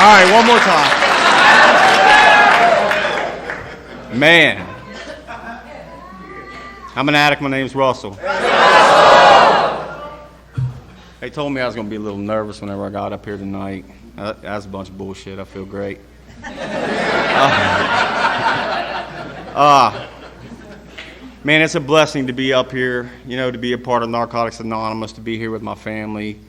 right, one more time. Man. I'm an addict. My name's Russell. They told me I was going to be a little nervous whenever I got up here tonight. That's a bunch of bullshit. I feel great. Man, it's a blessing to be up here, to be a part of Narcotics Anonymous, to be here with my family.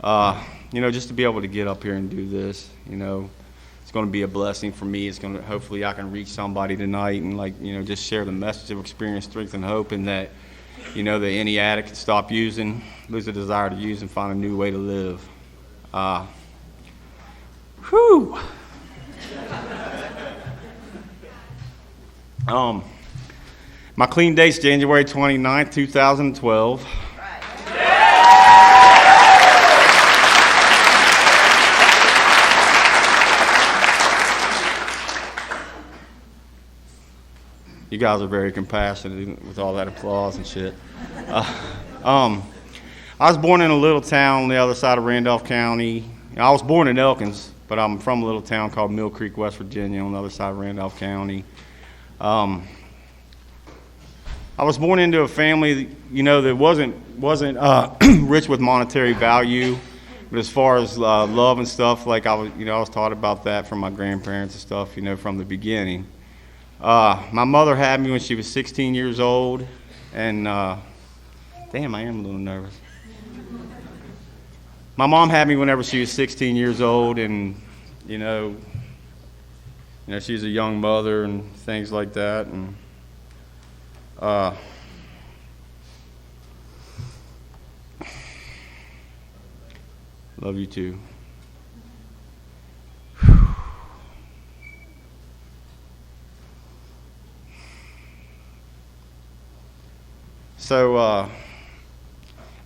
Just to be able to get up here and do this, it's going to be a blessing for me. It's going to, hopefully I can reach somebody tonight and just share the message of experience, strength, and hope, and that, that any addict can stop using, lose the desire to use, and find a new way to live. Whew. My clean date's January 29th, 2012. You guys are very compassionate with all that applause and shit. I was born in a little town on the other side of Randolph County. I was born in Elkins, but I'm from a little town called Mill Creek, West Virginia, on the other side of Randolph County. I was born into a family, that wasn't rich with monetary value, but as far as love and stuff, I was taught about that from my grandparents and stuff, from the beginning. My mother had me when she was 16 years old, and damn, I am a little nervous. My mom had me whenever she was 16 years old, and she's a young mother and things like that, and love you too. So I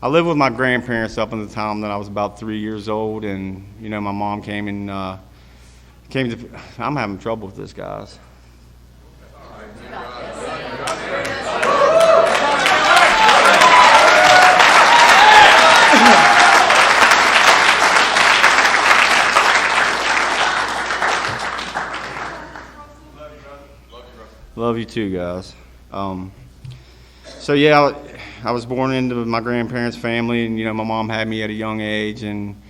lived with my grandparents up until the time that I was about 3 years old, and my mom came and I'm having trouble with this, guys. Love you too, guys. So yeah, I was born into my grandparents' family, and my mom had me at a young age, and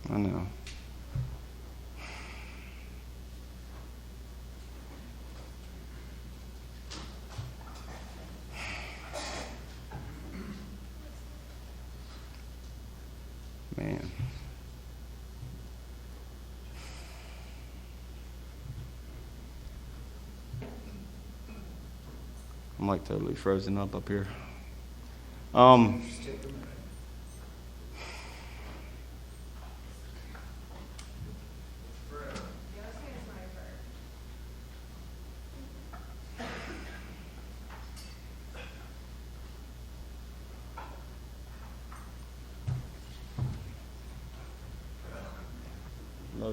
I know. Man. I'm totally frozen up here. Love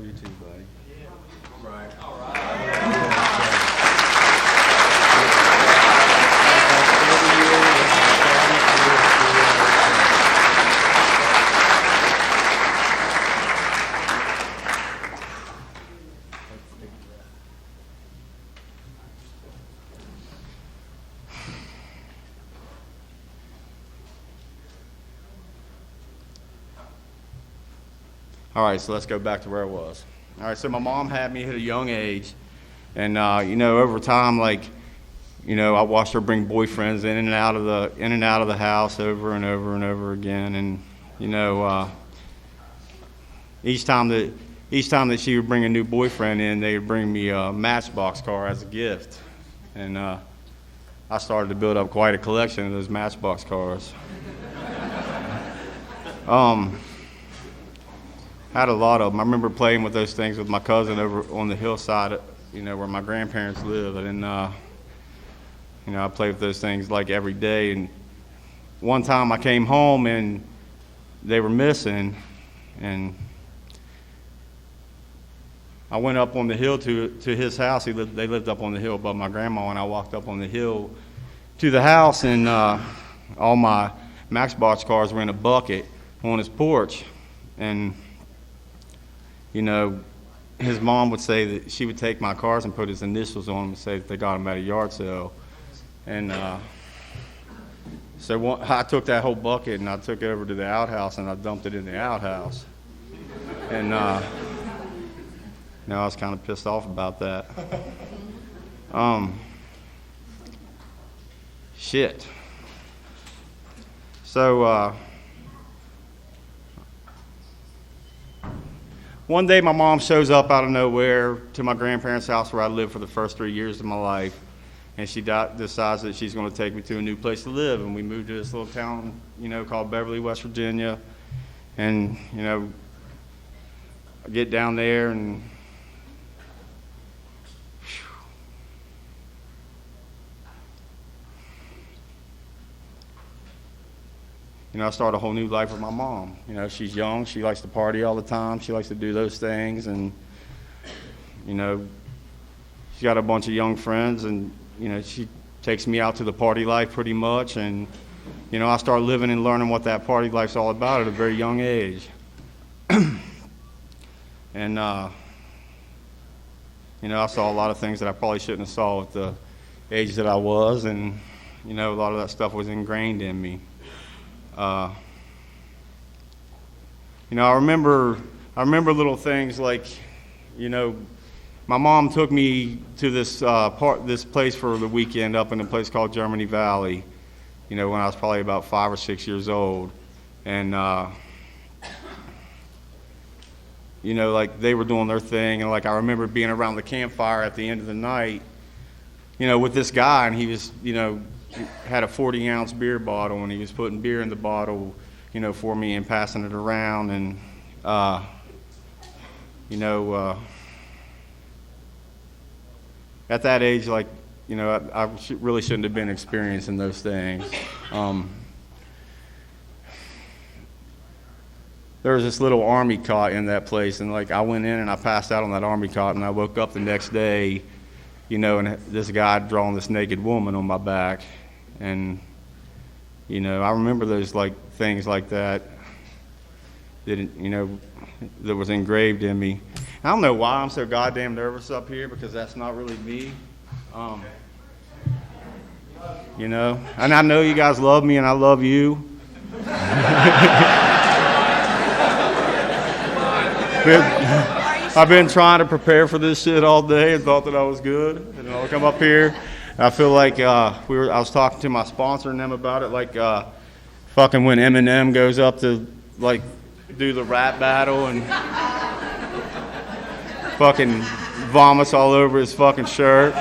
you too, buddy. Yeah. Right. All right. All right, so let's go back to where I was. All right, so my mom had me at a young age, and over time, I watched her bring boyfriends in and out of the house over and over and over again, and each time that she would bring a new boyfriend in, they would bring me a Matchbox car as a gift, and I started to build up quite a collection of those Matchbox cars. Had a lot of them. I remember playing with those things with my cousin over on the hillside, where my grandparents live. And I played with those things every day. And one time I came home and they were missing. And I went up on the hill to his house. They lived up on the hill above my grandma, and I walked up on the hill to the house, and all my Maxbox cars were in a bucket on his porch. And, you know, his mom would say that she would take my cars and put his initials on them and say that they got them at a yard sale. And so I took that whole bucket and I took it over to the outhouse and I dumped it in the outhouse. And now I was kind of pissed off about that. Shit. So one day my mom shows up out of nowhere to my grandparents' house where I lived for the first 3 years of my life. And she decides that she's going to take me to a new place to live. And we moved to this little town, you know, called Beverly, West Virginia. And, you know, I get down there and you know, I start a whole new life with my mom. You know, she's young. She likes to party all the time. She likes to do those things. And, you know, she's got a bunch of young friends. And, you know, she takes me out to the party life pretty much. And, you know, I start living and learning what that party life's all about at a very young age. And, you know, I saw a lot of things that I probably shouldn't have saw at the age that I was. And, you know, a lot of that stuff was ingrained in me. You know, I remember little things like, you know, my mom took me to this place for the weekend up in a place called Germany Valley, you know, when I was probably about 5 or 6 years old. And, you know, like they were doing their thing. And like I remember being around the campfire at the end of the night, you know, with this guy, and he was, you know, had a 40-ounce beer bottle, and he was putting beer in the bottle, you know, for me and passing it around. And, you know, at that age, like, you know, I really shouldn't have been experiencing those things. There was this little army cot in that place, and like I went in and I passed out on that army cot, and I woke up the next day, you know, and this guy had drawn this naked woman on my back. And, you know, I remember those like things like that, you know, that was engraved in me. I don't know why I'm so goddamn nervous up here, because that's not really me. You know, and I know you guys love me and I love you. I've been trying to prepare for this shit all day and thought that I was good. And I'll come up here. I feel like I was talking to my sponsor and them about it, like fucking when Eminem goes up to like do the rap battle and fucking vomits all over his fucking shirt.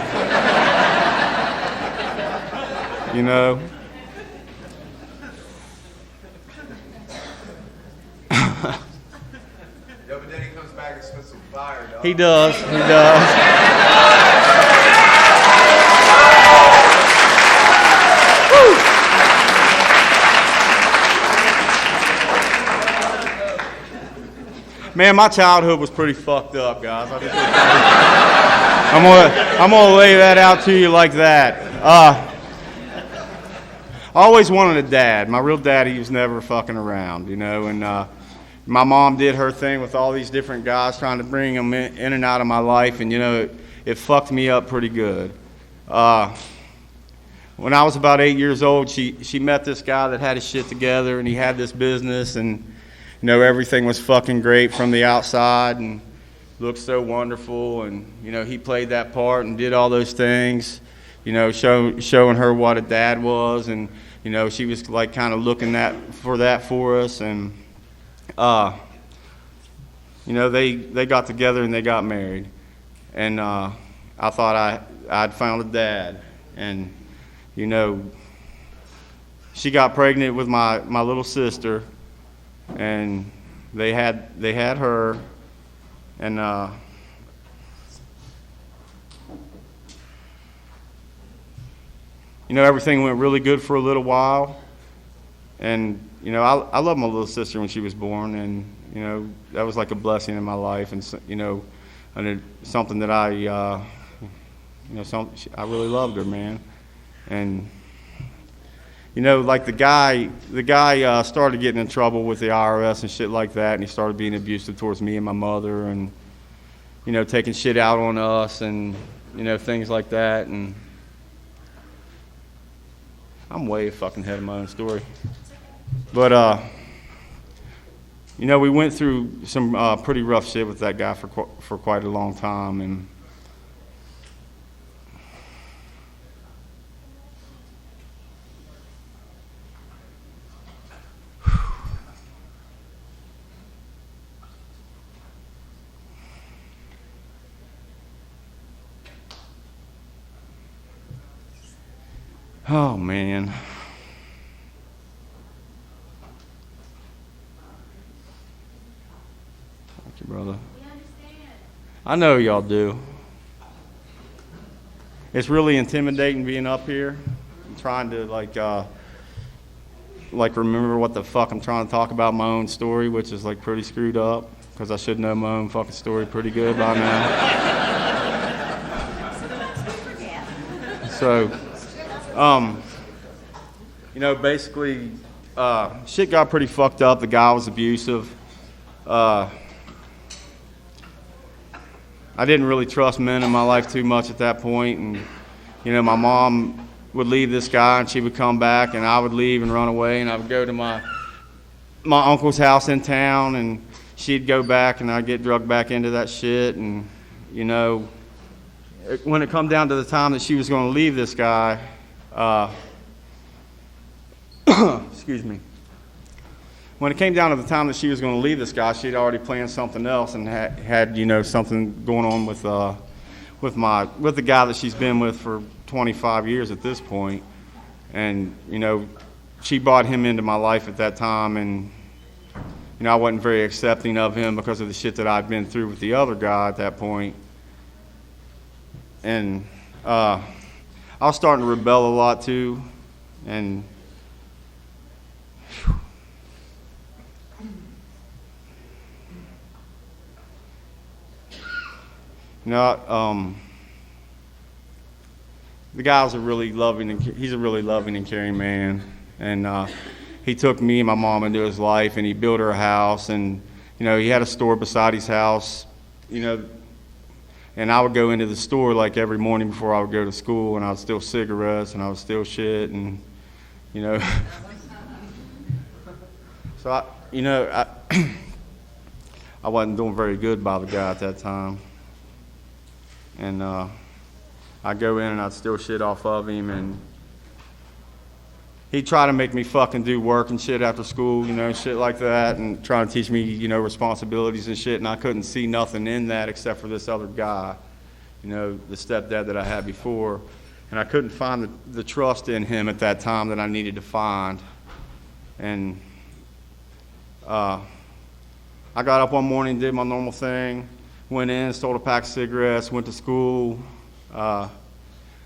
You know? Yeah, but then he comes back and spits some fire, dog. He does. He does. Man, my childhood was pretty fucked up, guys. I'm gonna lay that out to you like that. I always wanted a dad. My real daddy was never fucking around, you know. And my mom did her thing with all these different guys, trying to bring them in and out of my life, and you know, it fucked me up pretty good. When I was about 8 years old, she met this guy that had his shit together, and he had this business, and you know, everything was fucking great from the outside and looked so wonderful. And, you know, he played that part and did all those things, you know, showing her what a dad was. And, you know, she was like kind of looking for us. And, you know, they got together and they got married. And I thought I'd found a dad. And, you know, she got pregnant with my little sister. And they had her, and you know, everything went really good for a little while. And you know, I loved my little sister when she was born, and you know, that was like a blessing in my life, and you know, and something that I really loved her, man. And you know, like the guy started getting in trouble with the IRS and shit like that, and he started being abusive towards me and my mother, and you know, taking shit out on us, and you know, things like that. And I'm way fucking ahead of my own story, but you know, we went through some pretty rough shit with that guy for quite a long time, and oh man. Thank you, brother. We understand. I know y'all do. It's really intimidating being up here. I'm trying to like remember what the fuck I'm trying to talk about, my own story, which is like pretty screwed up because I should know my own fucking story pretty good by now. So, you know, basically, shit got pretty fucked up. The guy was abusive. I didn't really trust men in my life too much at that point, and you know, my mom would leave this guy, and she would come back, and I would leave and run away, and I would go to my uncle's house in town, and she'd go back, and I'd get drugged back into that shit, and you know, when it come down to the time that she was going to leave this guy, excuse me. When it came down to the time that she was going to leave this guy, she'd already planned something else and had you know, something going on with the guy that she's been with for 25 years at this point. And you know, she brought him into my life at that time, and you know, I wasn't very accepting of him because of the shit that I'd been through with the other guy at that point. And I was starting to rebel a lot too, and you know, the guy's a really loving and caring man, and he took me and my mom into his life, and he built her a house, and you know, he had a store beside his house, you know, and I would go into the store like every morning before I would go to school, and I would steal cigarettes, and I would steal shit, and you know, so I wasn't doing very good by the guy at that time. And I'd go in and I'd steal shit off of him, and he'd try to make me fucking do work and shit after school, you know, shit like that, and trying to teach me, you know, responsibilities and shit, and I couldn't see nothing in that except for this other guy, you know, the stepdad that I had before, and I couldn't find the trust in him at that time that I needed to find. And I got up one morning, did my normal thing, went in, stole a pack of cigarettes, went to school,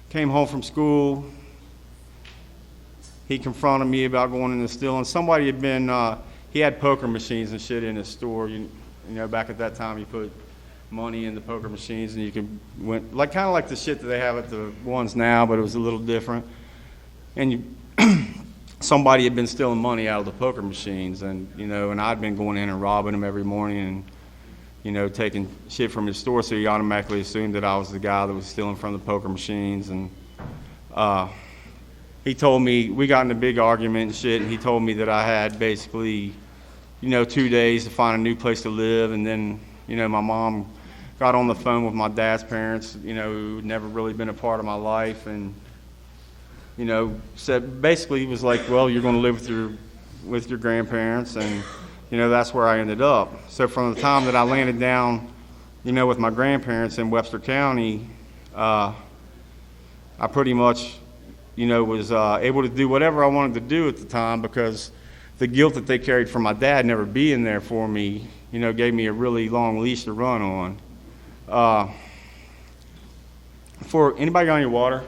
came home from school. He confronted me about going into stealing. Somebody had been, he had poker machines and shit in his store. You know, back at that time, you put money in the poker machines, and you could kind of like the shit that they have at the ones now, but it was a little different. And somebody had been stealing money out of the poker machines, and you know, and I'd been going in and robbing them every morning, and you know, taking shit from his store, so he automatically assumed that I was the guy that was stealing from the poker machines. And he told me, we got in a big argument and shit, and he told me that I had basically, you know, 2 days to find a new place to live. And then, you know, my mom got on the phone with my dad's parents, you know, who'd never really been a part of my life, and, you know, said, basically he was like, well, you're going to live with your grandparents, and you know, that's where I ended up. So from the time that I landed down, you know, with my grandparents in Webster County, I pretty much, you know, was able to do whatever I wanted to do at the time, because the guilt that they carried from my dad never being there for me, you know, gave me a really long leash to run on. For anybody got any water?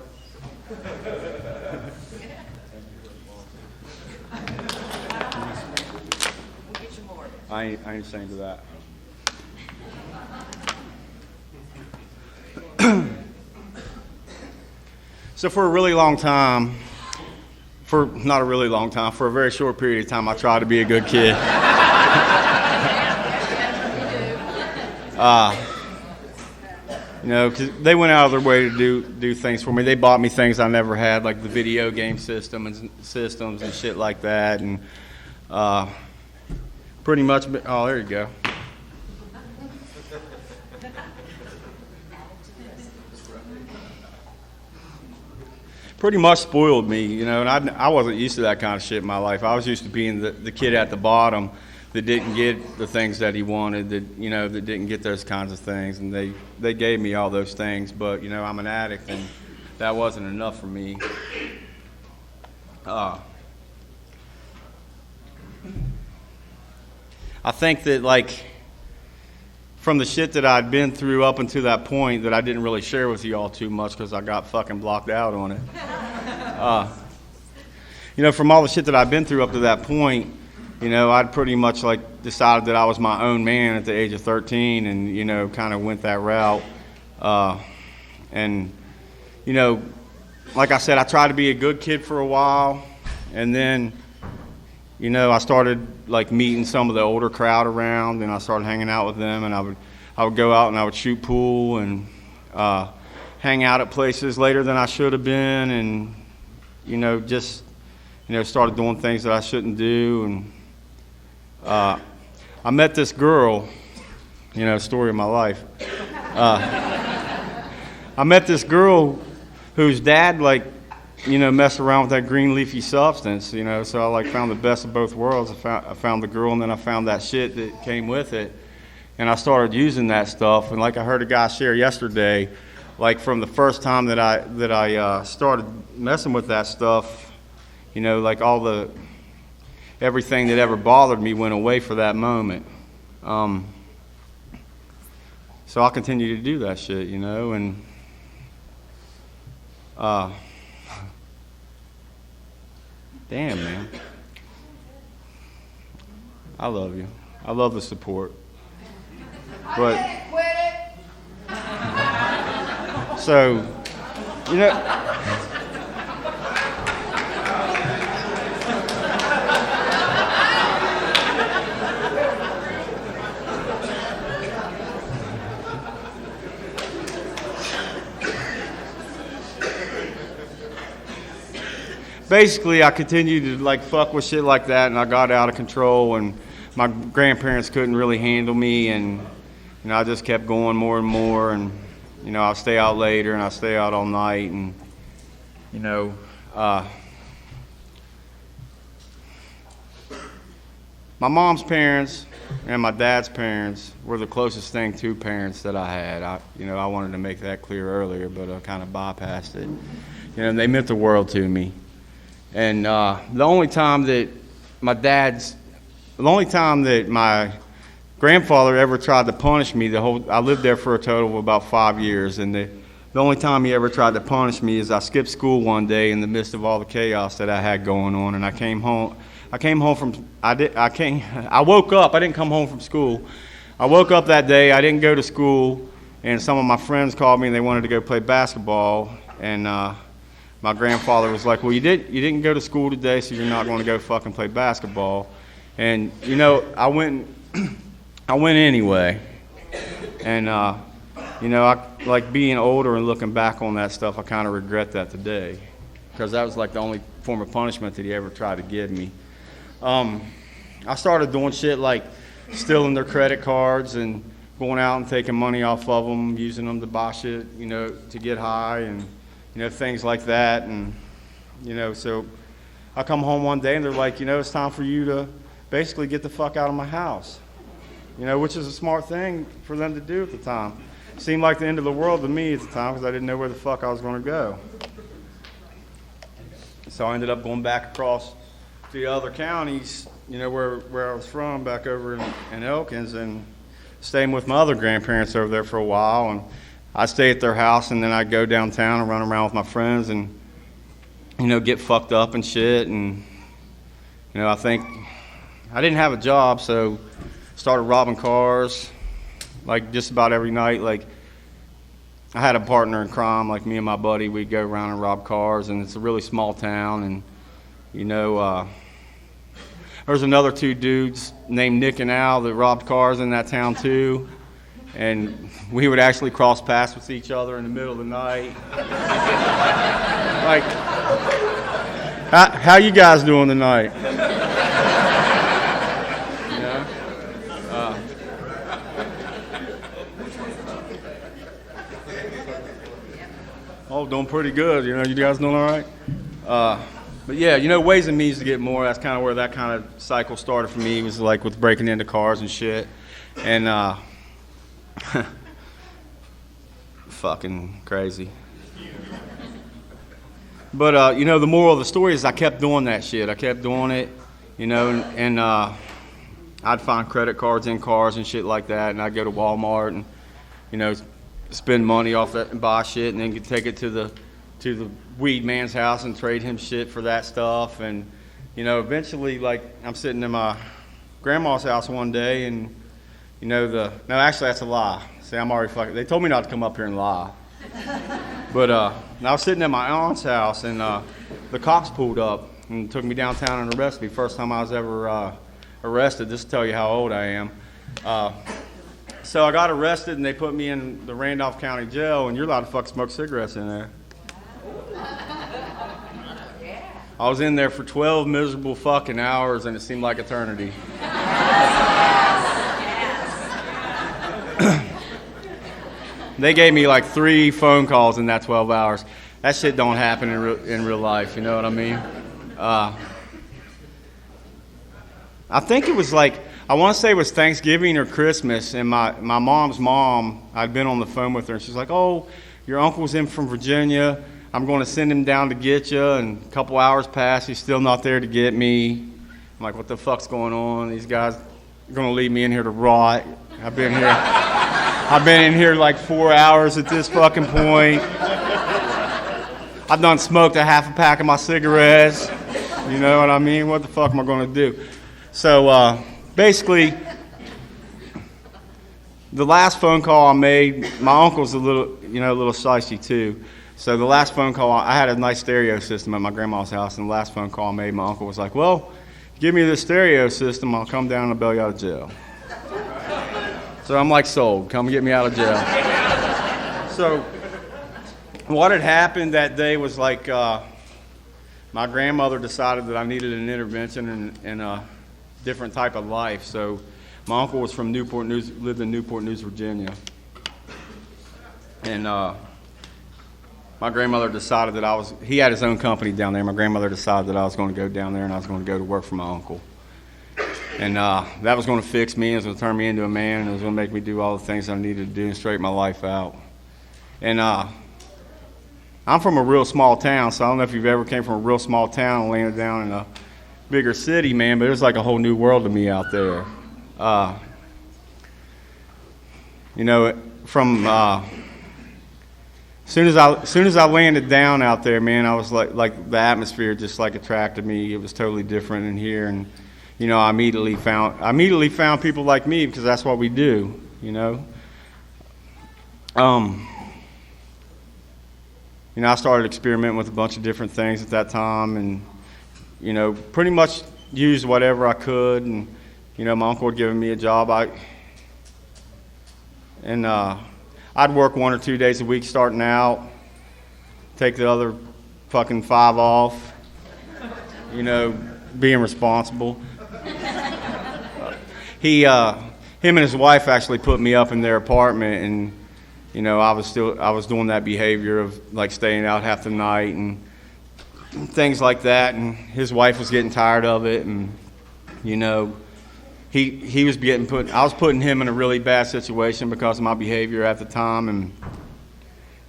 I ain't ashamed of that. So for a really long time, for not a really long time, for a very short period of time, I tried to be a good kid. You know, because they went out of their way to do things for me. They bought me things I never had, like the video game systems and shit like that. And pretty much, oh, there you go. Pretty much spoiled me, you know, and I wasn't used to that kind of shit in my life. I was used to being the kid at the bottom that didn't get the things that he wanted, that, you know, that didn't get those kinds of things, and they gave me all those things, but, you know, I'm an addict, and that wasn't enough for me. I think that, like, from the shit that I'd been through up until that point that I didn't really share with you all too much because I got fucking blocked out on it. You know, from all the shit that I'd been through up to that point, you know, I'd pretty much like decided that I was my own man at the age of 13 and, you know, kind of went that route. And, you know, like I said, I tried to be a good kid for a while, and then, you know, I started like meeting some of the older crowd around, and I started hanging out with them, and I would go out and I would shoot pool and hang out at places later than I should have been, and, you know, just, you know, started doing things that I shouldn't do. And I met this girl, you know, story of my life. I met this girl whose dad, like, you know, messed around with that green leafy substance, you know, so I, like, found the best of both worlds. I found the girl, and then I found that shit that came with it, and I started using that stuff. And like I heard a guy share yesterday, like, from the first time that I started messing with that stuff, you know, like, everything that ever bothered me went away for that moment. So I'll continue to do that shit, you know, and damn, man. I love you. I love the support. But so, you know, basically, I continued to, like, fuck with shit like that, and I got out of control, and my grandparents couldn't really handle me, and, you know, I just kept going more and more, and, you know, I'll stay out later, and I'll stay out all night, and, you know, my mom's parents and my dad's parents were the closest thing to parents that I had. I wanted to make that clear earlier, but I kind of bypassed it. You know, they meant the world to me. And the only time that my grandfather ever tried to punish me, I lived there for a total of about 5 years, and the only time he ever tried to punish me is I skipped school one day in the midst of all the chaos that I had going on, and I woke up. I didn't come home from school. I woke up that day. I didn't go to school, and some of my friends called me and they wanted to go play basketball, and my grandfather was like, well, you didn't go to school today, so you're not going to go fucking play basketball. And, you know, I went anyway. And, you know, I, like, being older and looking back on that stuff, I kind of regret that today, because that was like the only form of punishment that he ever tried to give me. I started doing shit like stealing their credit cards and going out and taking money off of them, using them to buy shit, you know, to get high, and, you know, things like that. And, you know, so I come home one day and they're like, you know, it's time for you to basically get the fuck out of my house, you know, which is a smart thing for them to do at the time. It seemed like the end of the world to me at the time, because I didn't know where the fuck I was going to go. So I ended up going back across to the other counties, you know, where I was from, back over in Elkins, and staying with my other grandparents over there for a while. And I stay at their house, and then I go downtown and run around with my friends and, you know, get fucked up and shit. And, you know, I think I didn't have a job, so started robbing cars, like, just about every night. Like, I had a partner in crime, like me and my buddy. We'd go around and rob cars, and it's a really small town, and, You know, there's another two dudes named Nick and Al that robbed cars in that town too. And we would actually cross paths with each other in the middle of the night. Like, how you guys doing tonight? You know? Oh, doing pretty good. You know, you guys doing all right? But yeah, you know, ways and means to get more. That's kind of where that kind of cycle started for me. Was like with breaking into cars and shit. And fucking crazy. But, you know, the moral of the story is I kept doing that shit. I kept doing it, you know, and I'd find credit cards in cars and shit like that, and I'd go to Walmart and, you know, spend money off that and buy shit, and then take it to the weed man's house and trade him shit for that stuff. And, you know, eventually, like, I'm sitting in my grandma's house one day, and, you know, no, actually, that's a lie. See, I'm already fucking, they told me not to come up here and lie. But I was sitting at my aunt's house, and the cops pulled up and took me downtown and arrested me. First time I was ever arrested, just to tell you how old I am. So I got arrested, and they put me in the Randolph County Jail, and you're allowed to fuck smoke cigarettes in there. I was in there for 12 miserable fucking hours, and it seemed like eternity. They gave me like 3 phone calls in that 12 hours. That shit don't happen in real life, you know what I mean? I think it was like, I want to say it was Thanksgiving or Christmas, and my mom's mom, I'd been on the phone with her, and she's like, oh, your uncle's in from Virginia. I'm going to send him down to get you. And a couple hours pass, he's still not there to get me. I'm like, what the fuck's going on? These guys are going to leave me in here to rot. I've been in here like 4 hours at this fucking point. I've done smoked a half a pack of my cigarettes. You know what I mean? What the fuck am I going to do? So basically, the last phone call I made, my uncle's a little shicey too. So the last phone call, I had a nice stereo system at my grandma's house, and the last phone call I made, my uncle was like, well, give me the stereo system, I'll come down and bail you out of jail. So I'm like, sold, come get me out of jail. So what had happened that day was like, my grandmother decided that I needed an intervention in a different type of life. So my uncle was from Newport News, lived in Newport News, Virginia. And my grandmother decided that he had his own company down there. My grandmother decided that I was going to go down there and I was going to go to work for my uncle. And that was going to fix me, it was going to turn me into a man, and it was going to make me do all the things I needed to do and straighten my life out. And I'm from a real small town, so I don't know if you've ever came from a real small town and landed down in a bigger city, man, but it was like a whole new world to me out there. You know, from soon as I landed down out there, man, I was like the atmosphere just like attracted me. It was totally different in here, and you know, I immediately found people like me, because that's what we do, you know. You know, I started experimenting with a bunch of different things at that time, and you know, pretty much used whatever I could. And you know, my uncle had given me a job. I'd work 1 or 2 days a week starting out, take the other fucking 5 off, you know, being responsible. Him and his wife actually put me up in their apartment, and you know, I was doing that behavior of like staying out half the night and things like that, and his wife was getting tired of it, and you know, he was I was putting him in a really bad situation because of my behavior at the time. And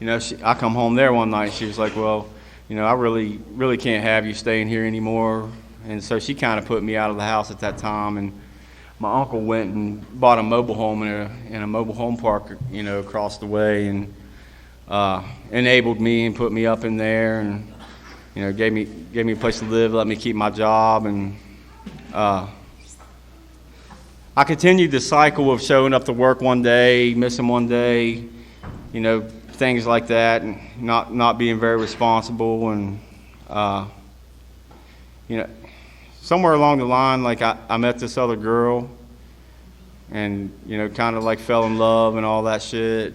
you know, I come home there one night, and she was like, well, you know, I really can't have you staying here anymore. And so she kind of put me out of the house at that time. And my uncle went and bought a mobile home in a mobile home park, you know, across the way, and enabled me and put me up in there, and you know, gave me a place to live, let me keep my job. And I continued the cycle of showing up to work one day, missing one day, you know, things like that, and not being very responsible. And you know, somewhere along the line, like I met this other girl and, you know, kind of like fell in love and all that shit.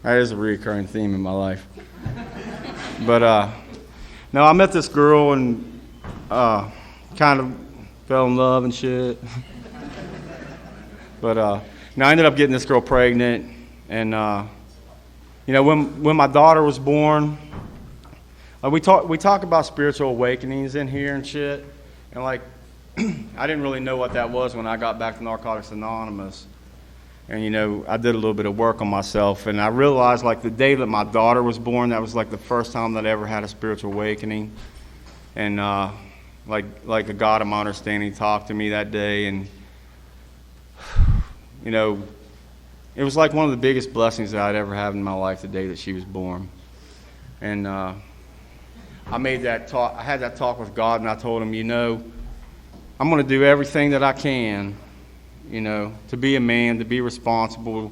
That is a recurring theme in my life. But, no, I met this girl and kind of fell in love and shit. But now I ended up getting this girl pregnant. And, you know, when my daughter was born, we talk about spiritual awakenings in here and shit. And, like, I didn't really know what that was when I got back to Narcotics Anonymous. And, you know, I did a little bit of work on myself. And I realized, like, the day that my daughter was born, that was, like, the first time that I ever had a spiritual awakening. And, like a God of my understanding talked to me that day. And, you know, it was like one of the biggest blessings that I'd ever had in my life the day that she was born. And I made that talk. I had that talk with God, and I told him, you know, I'm going to do everything that I can, you know, to be a man, to be responsible,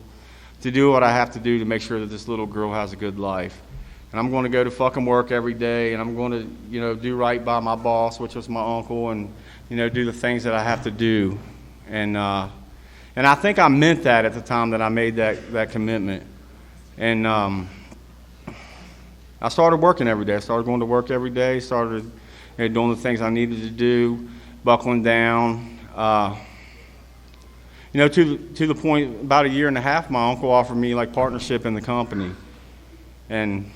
to do what I have to do to make sure that this little girl has a good life. And I'm going to go to fucking work every day, and I'm going to, you know, do right by my boss, which was my uncle, and, you know, do the things that I have to do. And I think I meant that at the time that I made that commitment. And I started working every day. I started going to work every day, started, you know, doing the things I needed to do, buckling down. You know, to the point, about a year and a half, my uncle offered me, like, partnership in the company. And,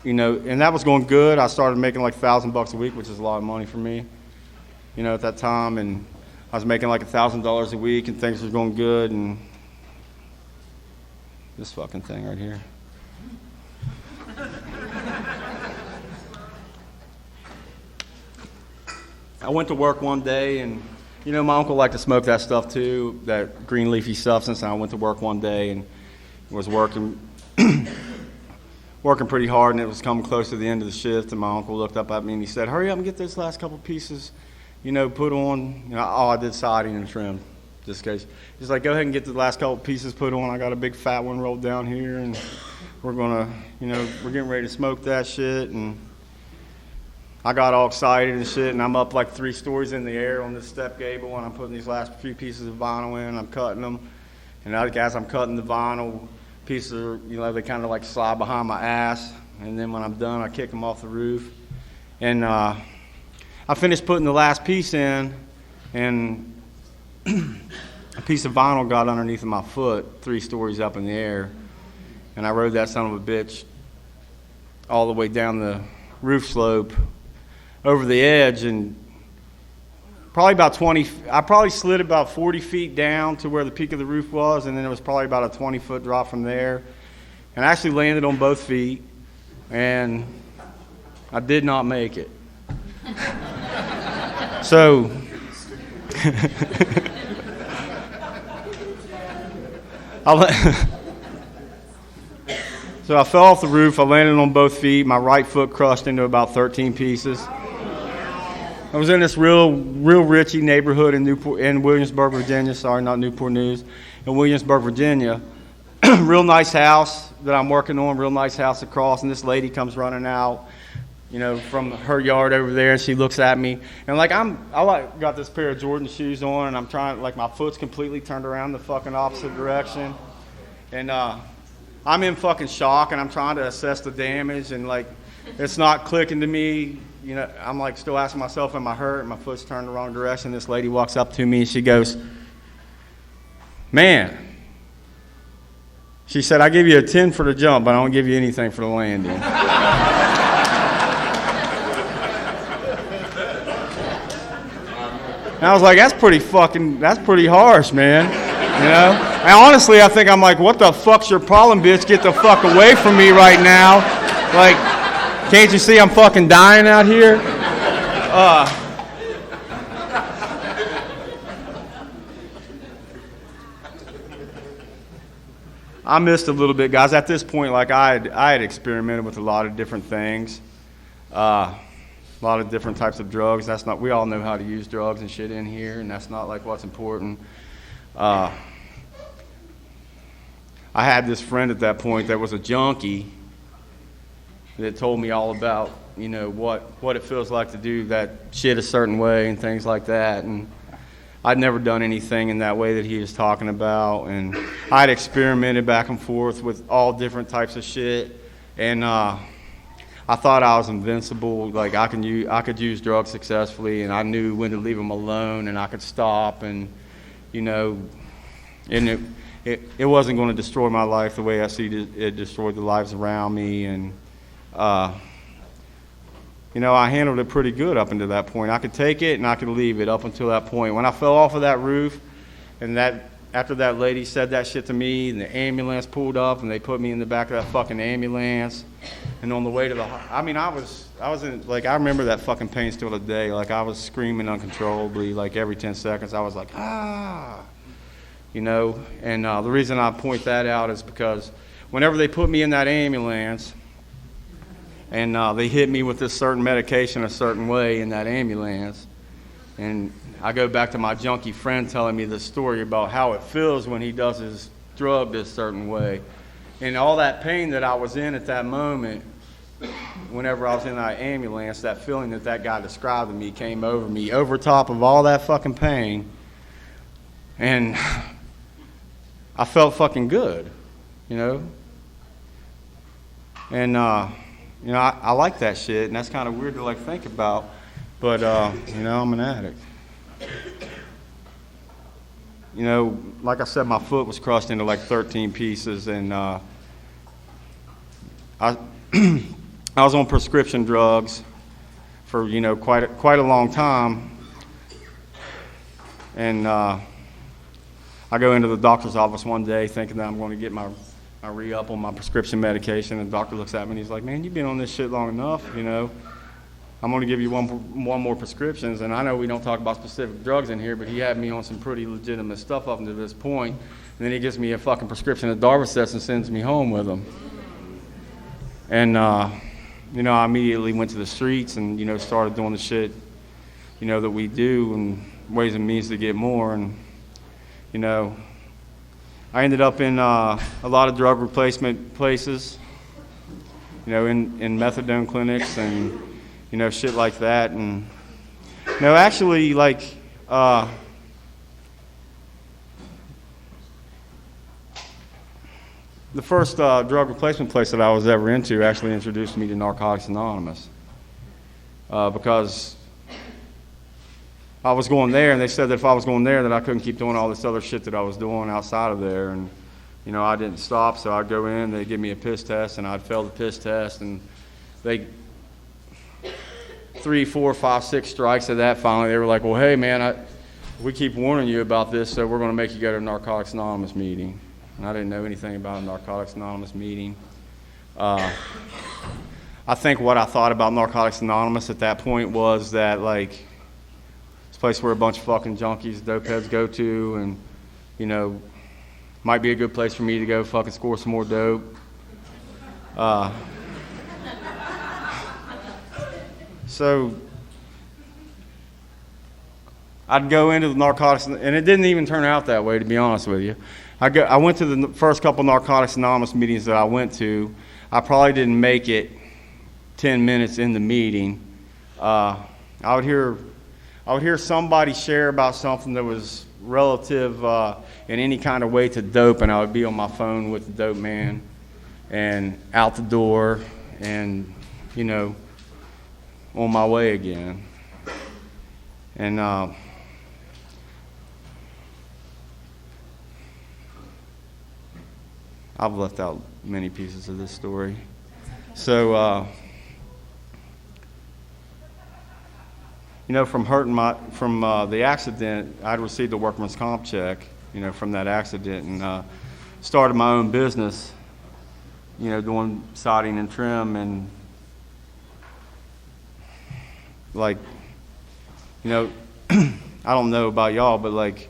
you know, and that was going good. I started making, like, $1,000 a week, which is a lot of money for me, you know, at that time. And I was making, like, $1,000 a week, and things were going good. And this fucking thing right here. I went to work one day, and, you know, my uncle liked to smoke that stuff too, that green leafy substance. And I went to work one day and was working working pretty hard, and it was coming close to the end of the shift. And my uncle looked up at me and he said, "Hurry up and get those last couple pieces, you know, put on." You know, I did siding and trim, just in case. He's like, "Go ahead and get the last couple pieces put on. I got a big fat one rolled down here, and we're gonna, you know, we're getting ready to smoke that shit." And I got all excited and shit, and I'm up like 3 stories in the air on this step gable, and I'm putting these last few pieces of vinyl in, I'm cutting them. And as I'm cutting the vinyl pieces, you know, they kind of like slide behind my ass. And then when I'm done, I kick them off the roof. And I finished putting the last piece in, and a piece of vinyl got underneath of my foot 3 stories up in the air. And I rode that son of a bitch all the way down the roof slope over the edge, and probably about 20, I probably slid about 40 feet down to where the peak of the roof was, and then it was probably about a 20-foot drop from there. And I actually landed on both feet, and I did not make it. So, so I fell off the roof. I landed on both feet. My right foot crushed into about 13 pieces. I was in this real richy neighborhood in Williamsburg, Virginia. Sorry, not Newport News. In Williamsburg, Virginia. Real nice house that I'm working on, real nice house across. And this lady comes running out, you know, from her yard over there, and she looks at me. And like got this pair of Jordan shoes on, and I'm trying, like, my foot's completely turned around the fucking opposite direction. And I'm in fucking shock, and I'm trying to assess the damage, and like, it's not clicking to me. You know, I'm like still asking myself, am I hurt? My foot's turned the wrong direction. This lady walks up to me and she goes, "Man," she said, "I give you a 10 for the jump, but I don't give you anything for the landing." And I was like, that's pretty harsh, man. You know? And honestly, I think I'm like, what the fuck's your problem, bitch? Get the fuck away from me right now. Like, can't you see I'm fucking dying out here? I missed a little bit, guys. At this point, like, I had experimented with a lot of different things, a lot of different types of drugs. We all know how to use drugs and shit in here, and that's not like what's important. I I had this friend at that point that was a junkie that told me all about, you know, what it feels like to do that shit a certain way and things like that. And I'd never done anything in that way that he was talking about. And I'd experimented back and forth with all different types of shit. And I thought I was invincible. Like I could use drugs successfully, and I knew when to leave them alone, and I could stop. And you know, and it wasn't going to destroy my life the way I see it destroyed the lives around me. And you know, I handled it pretty good up until that point. I could take it and I could leave it up until that point. When I fell off of that roof, and after that lady said that shit to me, and the ambulance pulled up, and they put me in the back of that fucking ambulance, and on the way to the, I mean, I was in, like, I remember that fucking pain still today. Like, I was screaming uncontrollably, like, every 10 seconds. I was like, ah, you know. And the reason I point that out is because whenever they put me in that ambulance, and they hit me with this certain medication a certain way in that ambulance, and I go back to my junkie friend telling me the story about how it feels when he does his drug this certain way. And all that pain that I was in at that moment, whenever I was in that ambulance, that feeling that guy described to me came over me, over top of all that fucking pain. And I felt fucking good, you know? And, you know, I like that shit, and that's kind of weird to, like, think about. But, you know, I'm an addict. You know, like I said, my foot was crushed into like 13 pieces, and I I was on prescription drugs for, you know, quite a long time. And I go into the doctor's office one day thinking that I'm going to get my re-up on my prescription medication, and the doctor looks at me and he's like, man, you've been on this shit long enough, you know. I'm going to give you one more prescriptions. And I know we don't talk about specific drugs in here, but he had me on some pretty legitimate stuff up until this point. And then he gives me a fucking prescription of Darvocet and sends me home with him. And, you know, I immediately went to the streets and, you know, started doing the shit, you know, that we do and ways and means to get more. And, you know, I ended up in a lot of drug replacement places, you know, in methadone clinics and, you know, shit like that. And, no, actually, like, the first drug replacement place that I was ever into actually introduced me to Narcotics Anonymous, because I was going there, and they said that if I was going there, that I couldn't keep doing all this other shit that I was doing outside of there. And, you know, I didn't stop, so I'd go in, they'd give me a piss test, and I'd fail the piss test, and they 3, 4, 5, 6 strikes of that, finally they were like, well, hey, man, we keep warning you about this, so we're going to make you go to a Narcotics Anonymous meeting. And I didn't know anything about a Narcotics Anonymous meeting. I think what I thought about Narcotics Anonymous at that point was that, like, it's a place where a bunch of fucking junkies, dope heads go to, and, you know, might be a good place for me to go fucking score some more dope. So I'd go into the narcotics, and it didn't even turn out that way, to be honest with you. I went to the first couple Narcotics Anonymous meetings that I went to. I probably didn't make it 10 minutes in the meeting. I would hear somebody share about something that was relative in any kind of way to dope, and I would be on my phone with the dope man and out the door and, you know, on my way again. And I've left out many pieces of this story. So, you know, from the accident, I'd received a workman's comp check, you know, from that accident, and started my own business, you know, doing siding and trim, and like, you know, I don't know about y'all, but like,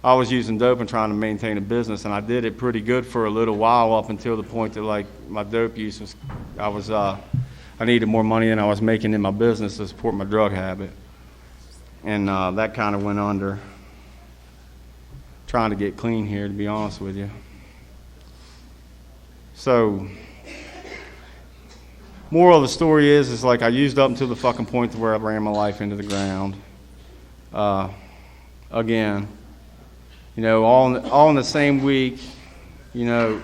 I was using dope and trying to maintain a business, and I did it pretty good for a little while up until the point that, like, my dope use was, I needed more money than I was making in my business to support my drug habit, and that kind of went under. trying to get clean here, to be honest with you. So, moral of the story is like I used up until the fucking point to where I ran my life into the ground. Again, you know, all in the same week, you know.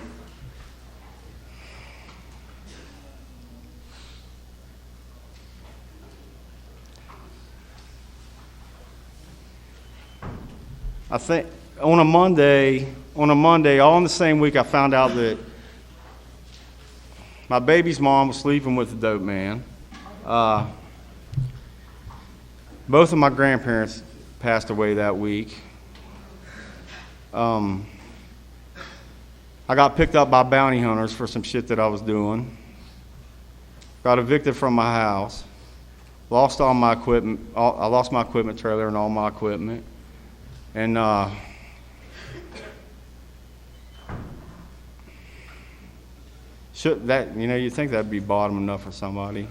I think on a Monday, all in the same week, I found out that my baby's mom was sleeping with a dope man. Both of my grandparents passed away that week. I got picked up by bounty hunters for some shit that I was doing. Got evicted from my house. Lost all my equipment. I lost my equipment trailer and all my equipment. And should that, you know, you'd think that'd be bottom enough for somebody.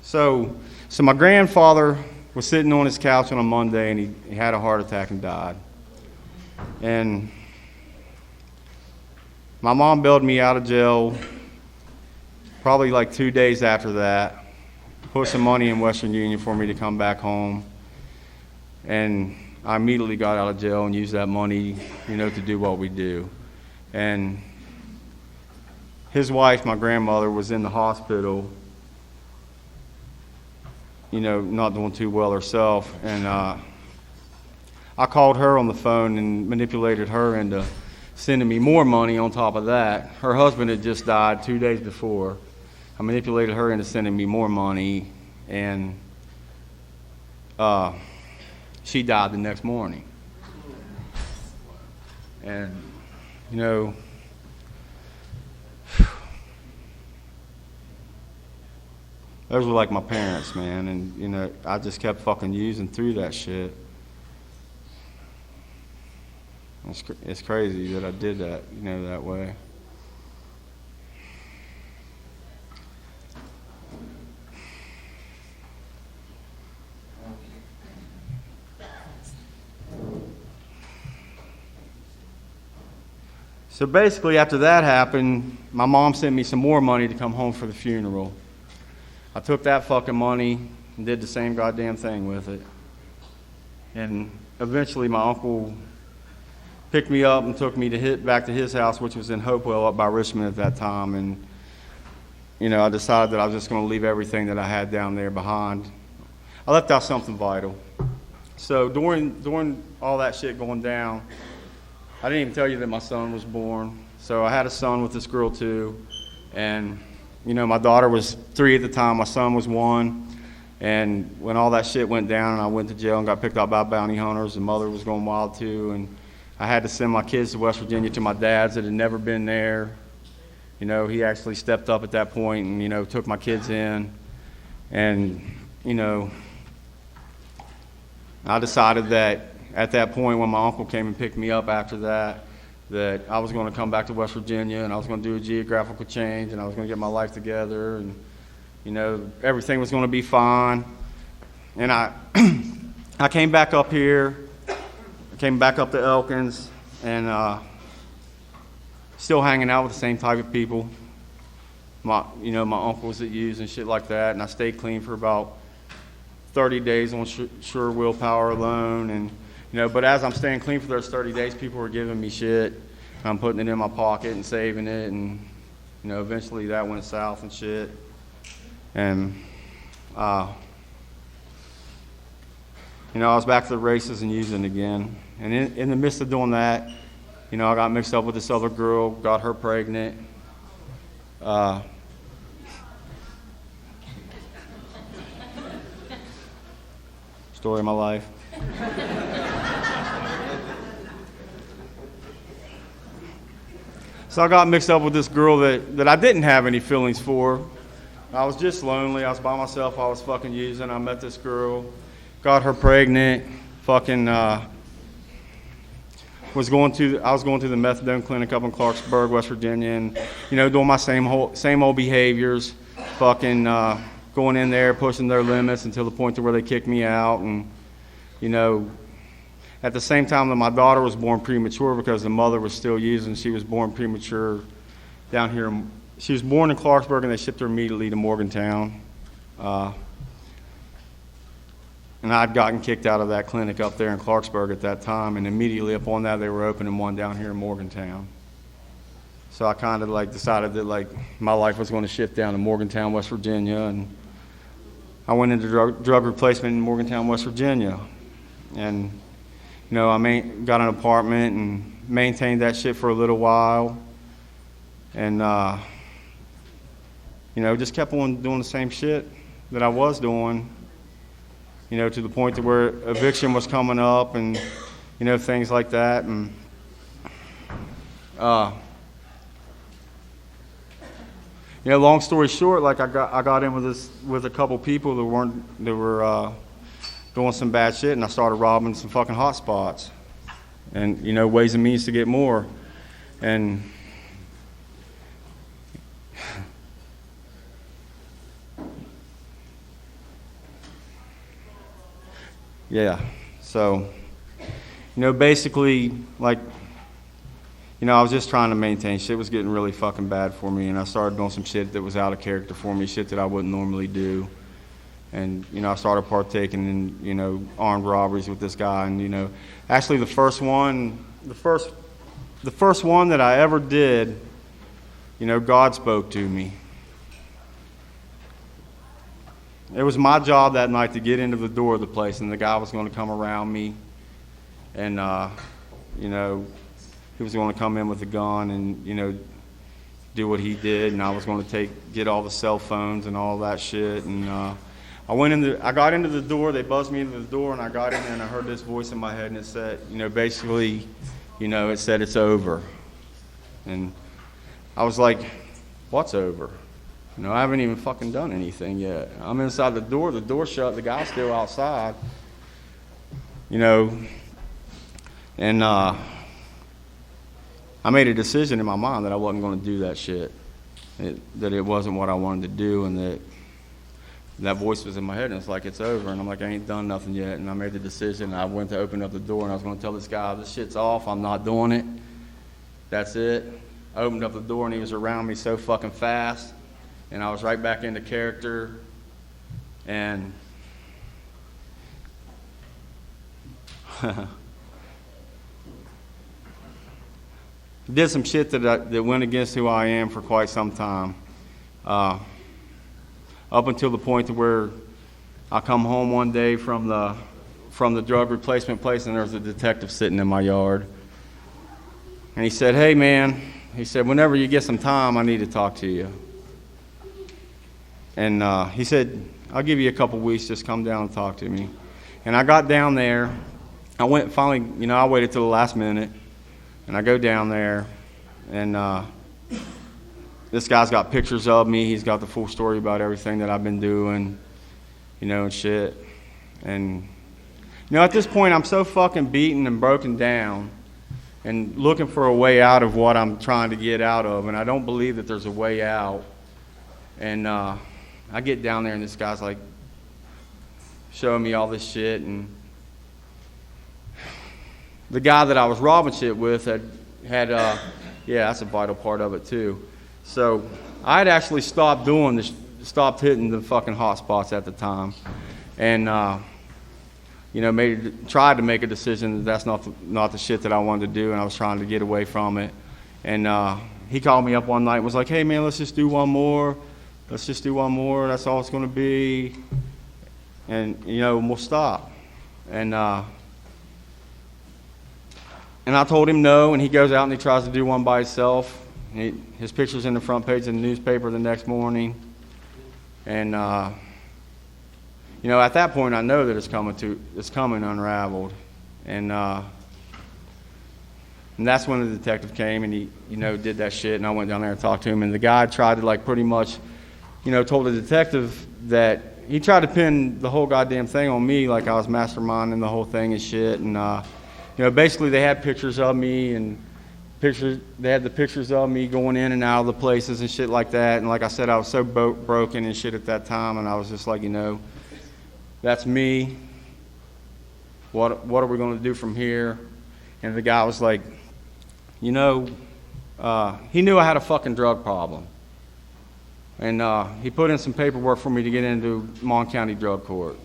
So my grandfather was sitting on his couch on a Monday, and he had a heart attack and died. And my mom bailed me out of jail probably like 2 days after that, put some money in Western Union for me to come back home. And I immediately got out of jail and used that money, you know, to do what we do. And his wife, my grandmother, was in the hospital, you know, not doing too well herself. And I called her on the phone and manipulated her into sending me more money on top of that. Her husband had just died 2 days before. I manipulated her into sending me more money, and she died the next morning. And, you know, those were like my parents, man, and, you know, I just kept fucking using through that shit. It's crazy that I did that, you know, that way. So basically, after that happened, my mom sent me some more money to come home for the funeral. I took that fucking money and did the same goddamn thing with it. And eventually my uncle picked me up and took me back to his house, which was in Hopewell up by Richmond at that time. And, you know, I decided that I was just going to leave everything that I had down there behind. I left out something vital. So during all that shit going down, I didn't even tell you that my son was born. So I had a son with this girl too. And, you know, my daughter was 3 at the time, my son was 1. And when all that shit went down and I went to jail and got picked up by bounty hunters, the mother was going wild too. And I had to send my kids to West Virginia to my dad's that had never been there. You know, he actually stepped up at that point and, you know, took my kids in. And, you know, I decided that at that point when my uncle came and picked me up after that I was going to come back to West Virginia and I was going to do a geographical change and I was going to get my life together and, you know, everything was going to be fine. And I came back up here. Came back up to Elkins and still hanging out with the same type of people. My uncles that use and shit like that. And I stayed clean for about 30 days on sure willpower alone. And, you know, but as I'm staying clean for those 30 days, people were giving me shit. I'm putting it in my pocket and saving it. And, you know, eventually that went south and shit. And, you know, I was back to the races and using again. And in the midst of doing that, you know, I got mixed up with this other girl, got her pregnant. Story of my life. So I got mixed up with this girl that I didn't have any feelings for. I was just lonely. I was by myself. I was fucking using. I met this girl, got her pregnant, fucking I was going to the methadone clinic up in Clarksburg, West Virginia, and doing my same old behaviors, fucking going in there, pushing their limits until the point to where they kicked me out, and at the same time that my daughter was born premature because the mother was still using, she was born premature down here. She was born in Clarksburg, and they shipped her immediately to Morgantown. And I'd gotten kicked out of that clinic up there in Clarksburg at that time, and immediately upon that, they were opening one down here in Morgantown. So I kind of decided that my life was going to shift down to Morgantown, West Virginia, and I went into drug replacement in Morgantown, West Virginia, and I got an apartment and maintained that shit for a little while, and just kept on doing the same shit that I was doing. To the point to where eviction was coming up and, things like that. And, long story short, I got in with a couple people that were doing some bad shit, and I started robbing some fucking hot spots, and ways and means to get more, and yeah, so, basically, I was just trying to maintain. Shit was getting really fucking bad for me, and I started doing some shit that was out of character for me, shit that I wouldn't normally do. And, I started partaking in, armed robberies with this guy. And, actually the first one that I ever did, God spoke to me. It was my job that night to get into the door of the place, and the guy was going to come around me, and he was going to come in with a gun and do what he did, and I was going to get all the cell phones and all that shit, and I got into the door. They buzzed me into the door, and I got in there, and I heard this voice in my head, and it said, basically, it said it's over, and I was like, what's over? I haven't even fucking done anything yet. I'm inside the door's shut, the guy's still outside, and I made a decision in my mind that I wasn't going to do that shit, that it wasn't what I wanted to do, and that voice was in my head, and it's like, it's over, and I'm like, I ain't done nothing yet, and I made the decision. I went to open up the door, and I was going to tell this guy, this shit's off, I'm not doing it, that's it. I opened up the door, and he was around me so fucking fast, and I was right back into character, and did some shit that went against who I am for quite some time. Up until the point to where I come home one day from the drug replacement place, and there's a detective sitting in my yard. And he said, hey man, he said, whenever you get some time, I need to talk to you. And he said, I'll give you a couple weeks, just come down and talk to me. And I got down there. I went finally, I waited till the last minute. And I go down there, and this guy's got pictures of me. He's got the full story about everything that I've been doing, and shit. And, at this point, I'm so fucking beaten and broken down and looking for a way out of what I'm trying to get out of, and I don't believe that there's a way out. And I get down there, and this guy's like showing me all this shit, and the guy that I was robbing shit with had that's a vital part of it too. So I had actually stopped hitting the fucking hot spots at the time, and tried to make a decision that that's not the shit that I wanted to do, and I was trying to get away from it. And he called me up one night and was like, hey man, let's just do one more. That's all it's going to be, and we'll stop. And I told him no, and he goes out and he tries to do one by himself. His picture's in the front page of the newspaper the next morning. And, at that point I know that it's coming unraveled. And that's when the detective came, and he, did that shit, and I went down there and talked to him. And the guy tried to pretty much, told the detective that he tried to pin the whole goddamn thing on me, like I was masterminding the whole thing and shit. And basically they had pictures of me and they had the pictures of me going in and out of the places and shit like that. And like I said, I was so broken and shit at that time, and I was just like, that's me. What are we going to do from here? And the guy was like, he knew I had a fucking drug problem. And he put in some paperwork for me to get into Mon County Drug Court.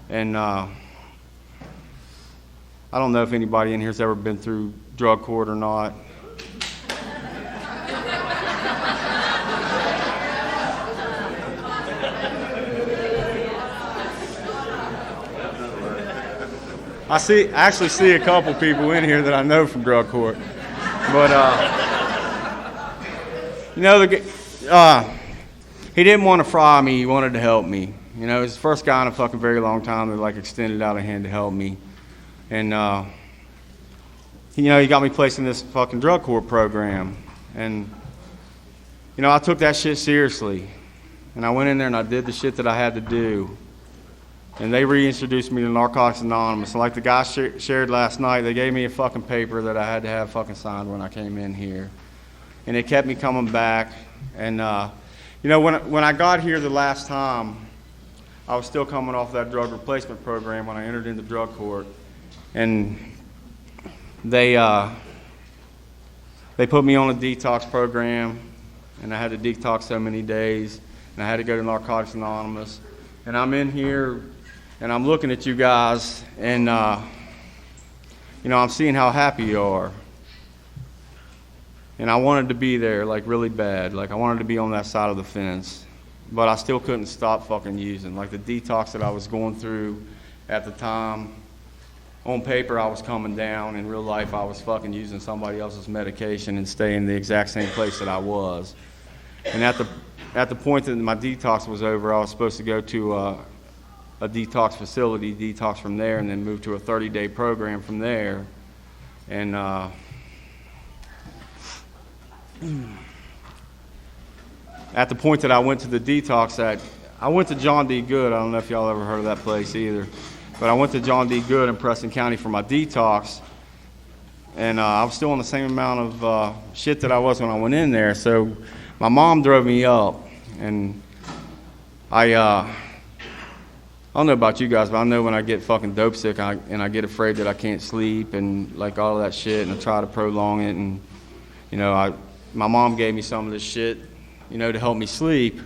And I don't know if anybody in here has ever been through drug court or not. I actually see a couple people in here that I know from drug court. But, he didn't want to fry me. He wanted to help me. He was the first guy in a fucking very long time that extended out a hand to help me. And, he got me placed in this fucking drug court program. And, I took that shit seriously. And I went in there and I did the shit that I had to do. And they reintroduced me to Narcotics Anonymous. And like the guy shared last night, they gave me a fucking paper that I had to have fucking signed when I came in here. And it kept me coming back. And, when I got here the last time, I was still coming off that drug replacement program when I entered into drug court. And they put me on a detox program, and I had to detox so many days, and I had to go to Narcotics Anonymous. And I'm in here, and I'm looking at you guys, and, I'm seeing how happy you are. And I wanted to be there, really bad. I wanted to be on that side of the fence. But I still couldn't stop fucking using. The detox that I was going through at the time, on paper I was coming down. In real life I was fucking using somebody else's medication and staying the exact same place that I was. And at the point that my detox was over, I was supposed to go to a detox facility, detox from there, and then move to a 30-day program from there. And at the point that I went to the detox, I went to John D. Good. I don't know if y'all ever heard of that place either. But I went to John D. Good in Preston County for my detox. And I was still on the same amount of shit that I was when I went in there. So my mom drove me up. And I don't know about you guys, but I know when I get fucking dope sick and I get afraid that I can't sleep and all of that shit, and I try to prolong it. And, my mom gave me some of this shit, to help me sleep.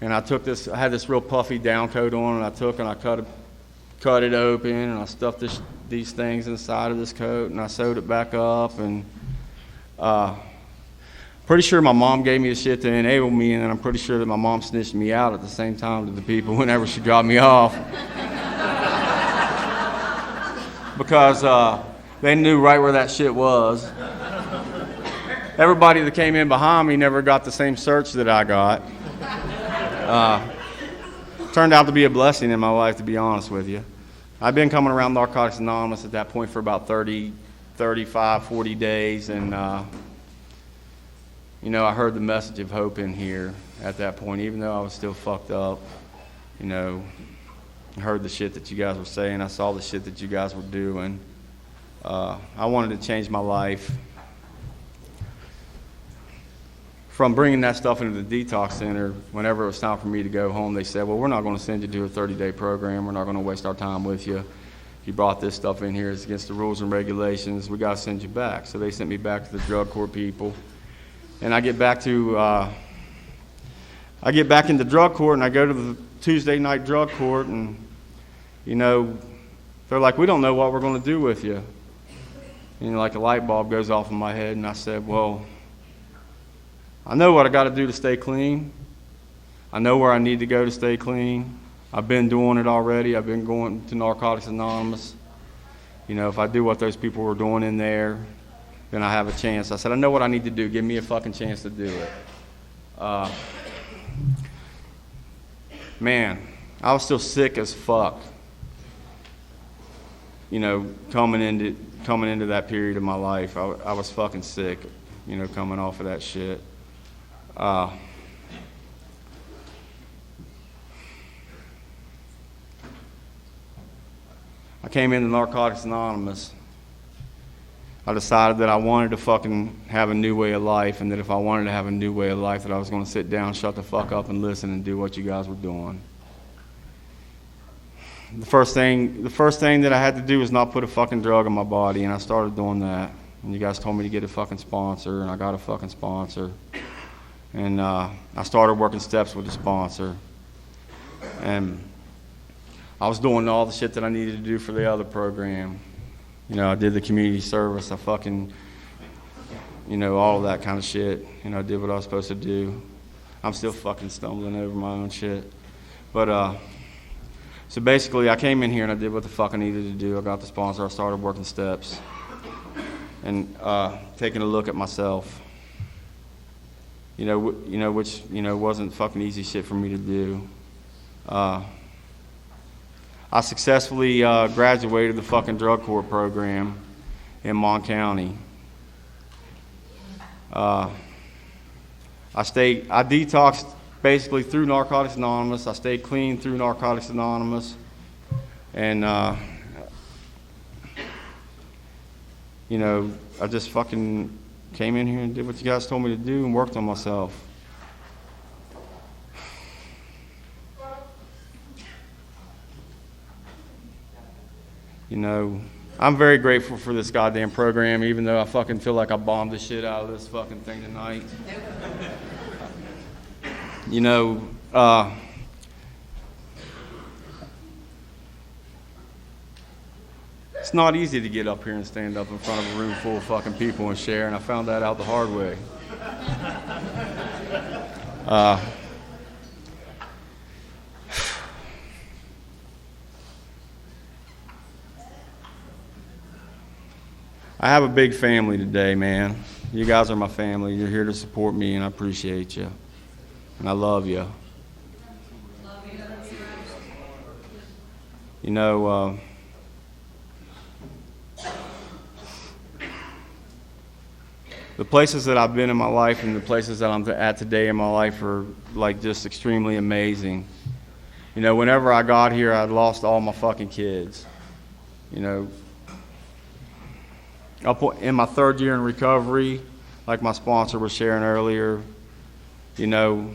And I had this real puffy down coat on, and I cut it open, and I stuffed these things inside of this coat, and I sewed it back up. And pretty sure my mom gave me the shit to enable me, and then I'm pretty sure that my mom snitched me out at the same time to the people whenever she got me off. Because they knew right where that shit was. Everybody that came in behind me never got the same search that I got. Turned out to be a blessing in my life, to be honest with you. I've been coming around Narcotics Anonymous at that point for about 30, 35, 40 days, and I heard the message of hope in here at that point, even though I was still fucked up. I heard the shit that you guys were saying. I saw the shit that you guys were doing. I wanted to change my life. From bringing that stuff into the detox center, whenever it was time for me to go home, they said, well, we're not going to send you to a 30-day program. We're not going to waste our time with you. If you brought this stuff in here, it's against the rules and regulations. We got to send you back. So they sent me back to the drug court people. And I get back into drug court, and I go to the Tuesday night drug court, and, they're like, we don't know what we're going to do with you. And a light bulb goes off in my head, and I said, well, I know what I got to do to stay clean. I know where I need to go to stay clean. I've been doing it already. I've been going to Narcotics Anonymous. If I do what those people were doing in there, then I have a chance. I said, I know what I need to do. Give me a fucking chance to do it. Man, I was still sick as fuck. Coming into that period of my life, I was fucking sick. Coming off of that shit. I I came into Narcotics Anonymous, I decided that I wanted to fucking have a new way of life, and that if I wanted to have a new way of life, that I was going to sit down, shut the fuck up, and listen and do what you guys were doing. The first thing that I had to do was not put a fucking drug in my body, and I started doing that. And you guys told me to get a fucking sponsor, and I got a fucking sponsor. And I started working steps with the sponsor. And I was doing all the shit that I needed to do for the other program. You know, I did the community service. I fucking, you know, all of that kind of shit. You know, I did what I was supposed to do. I'm still fucking stumbling over my own shit. But, so basically, I came in here and I did what the fuck I needed to do. I got the sponsor. I started working steps and taking a look at myself. You know, which wasn't fucking easy shit for me to do. I successfully graduated the fucking drug court program in Mon County. I detoxed basically through Narcotics Anonymous. I stayed clean through Narcotics Anonymous. And, you know, I just fucking came in here and did what you guys told me to do and worked on myself. You know, I'm very grateful for this goddamn program, even though I fucking feel like I bombed the shit out of this fucking thing tonight. You know, it's not easy to get up here and stand up in front of a room full of fucking people and share, and I found that out the hard way. I have a big family today, man. You guys are my family. You're here to support me, and I appreciate you. And I love you. You know, the places that I've been in my life and the places that I'm at today in my life are like just extremely amazing. You know, whenever I got here, I'd lost all my fucking kids. You know, in my third year in recovery, like my sponsor was sharing earlier, you know,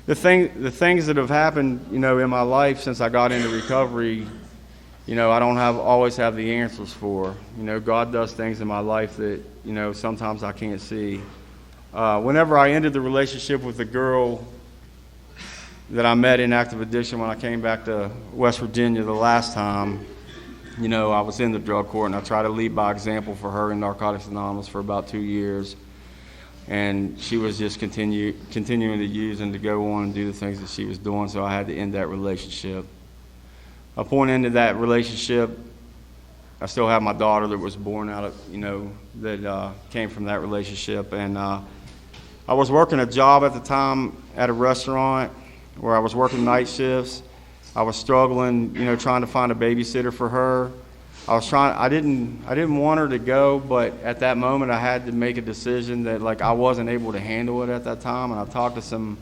the things that have happened, you know, in my life since I got into recovery, you know, I don't always have the answers for. You know, God does things in my life that, you know, sometimes I can't see. Whenever I ended the relationship with the girl that I met in active addiction when I came back to West Virginia the last time, you know, I was in the drug court, and I tried to lead by example for her in Narcotics Anonymous for about 2 years. And she was just continuing to use and to go on and do the things that she was doing, so I had to end that relationship. Upon end of that relationship, I still have my daughter that was born out of, you know, that came from that relationship. And I was working a job at the time at a restaurant where I was working night shifts. I was struggling, you know, trying to find a babysitter for her. I didn't want her to go, but at that moment I had to make a decision that, like, I wasn't able to handle it at that time. And I talked to some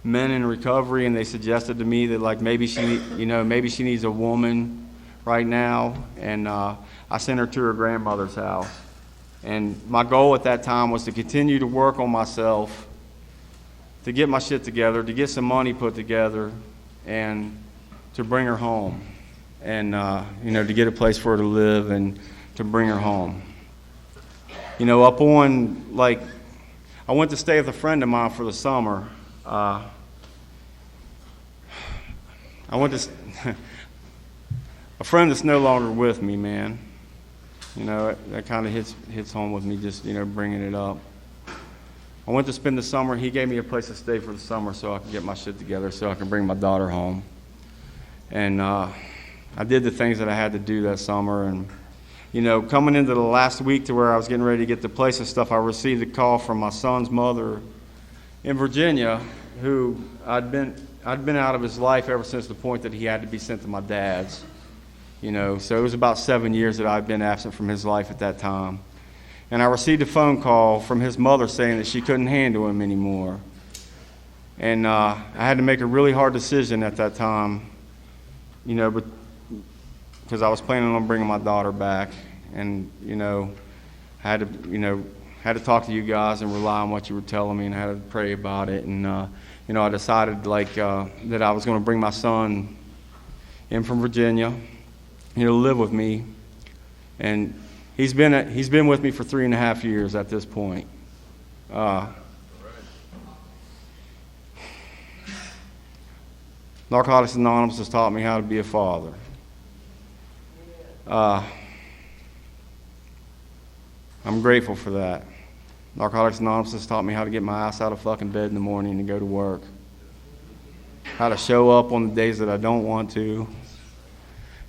men in recovery, and they suggested to me that, like, maybe she needs a woman right now. And I sent her to her grandmother's house. And my goal at that time was to continue to work on myself, to get my shit together, to get some money put together, and to bring her home, and you know, to get a place for her to live and to bring her home. You know, I went to stay with a friend of mine for the summer. I went to a friend that's no longer with me, man. You know, that kind of hits home with me, just, you know, bringing it up. I went to spend the summer. He gave me a place to stay for the summer so I could get my shit together, so I could bring my daughter home. And I did the things that I had to do that summer. And, you know, coming into the last week to where I was getting ready to get the place and stuff, I received a call from my son's mother in Virginia, who I'd been out of his life ever since the point that he had to be sent to my dad's. You know, so it was about 7 years that I'd been absent from his life at that time. And I received a phone call from his mother saying that she couldn't handle him anymore. And I had to make a really hard decision at that time. You know, but because I was planning on bringing my daughter back, and had to talk to you guys and rely on what you were telling me, and I had to pray about it, and I decided that I was going to bring my son in from Virginia, to live with me, and he's been with me for 3.5 years at this point. Narcotics Anonymous has taught me how to be a father. I'm grateful for that. Narcotics Anonymous has taught me how to get my ass out of fucking bed in the morning and go to work. How to show up on the days that I don't want to,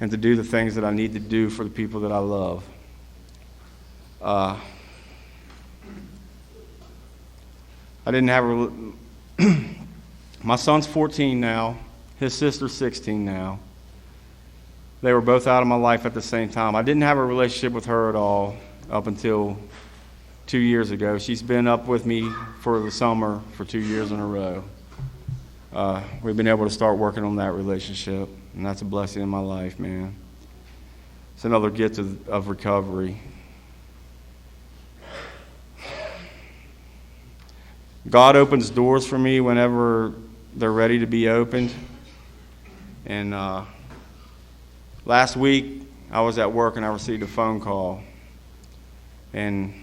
and to do the things that I need to do for the people that I love. I didn't have my son's 14 now. His sister's 16 now. They were both out of my life at the same time. I didn't have a relationship with her at all up until 2 years ago. She's been up with me for the summer for 2 years in a row. We've been able to start working on that relationship, and that's a blessing in my life, man. It's another gift of recovery. God opens doors for me whenever they're ready to be opened. And last week, I was at work and I received a phone call. And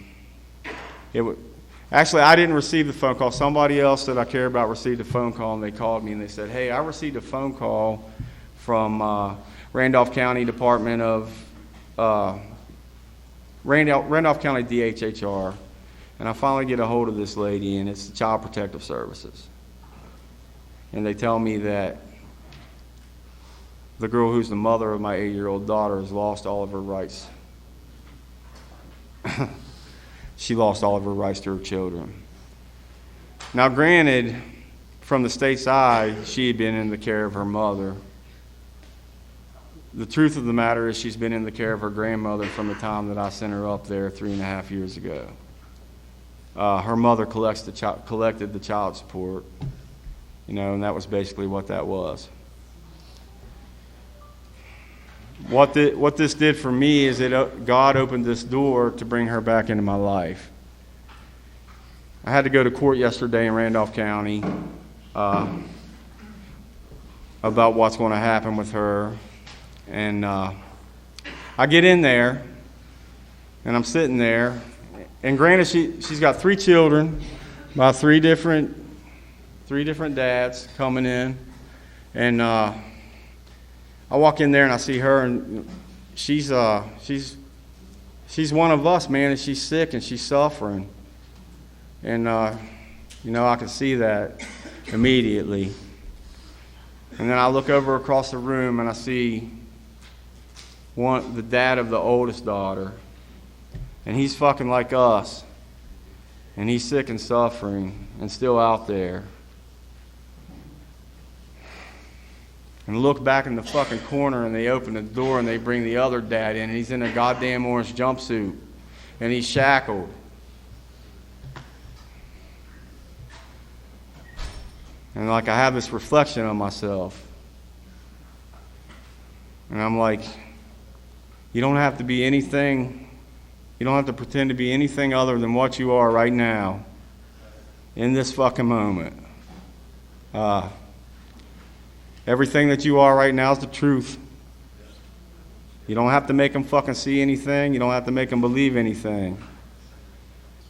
actually, I didn't receive the phone call. Somebody else that I care about received a phone call, and they called me and they said, "Hey, I received a phone call from Randolph County Department of Randolph County DHHR, and I finally get a hold of this lady, and it's the Child Protective Services. And they tell me that the girl who's the mother of my 8-year-old daughter has lost all of her rights. She lost all of her rights to her children. Now, granted, from the state side, she had been in the care of her mother. The truth of the matter is she's been in the care of her grandmother from the time that I sent her up there 3.5 years ago. Her mother collected the child support, and that was basically what that was. What this did for me is that God opened this door to bring her back into my life. I had to go to court yesterday in Randolph County about what's going to happen with her. And I get in there, and I'm sitting there. And granted, she's got 3 children, by three different dads coming in. And I walk in there and I see her, and she's one of us, man, and she's sick and she's suffering. And I can see that immediately. And then I look over across the room and I see the dad of the oldest daughter, and he's fucking like us, and he's sick and suffering and still out there. And look back in the fucking corner, and they open the door and they bring the other dad in, and he's in a goddamn orange jumpsuit, and he's shackled. And I have this reflection of myself, and I'm like, you don't have to be anything, you don't have to pretend to be anything other than what you are right now, in this fucking moment. Everything that you are right now is the truth. You don't have to make them fucking see anything. You don't have to make them believe anything.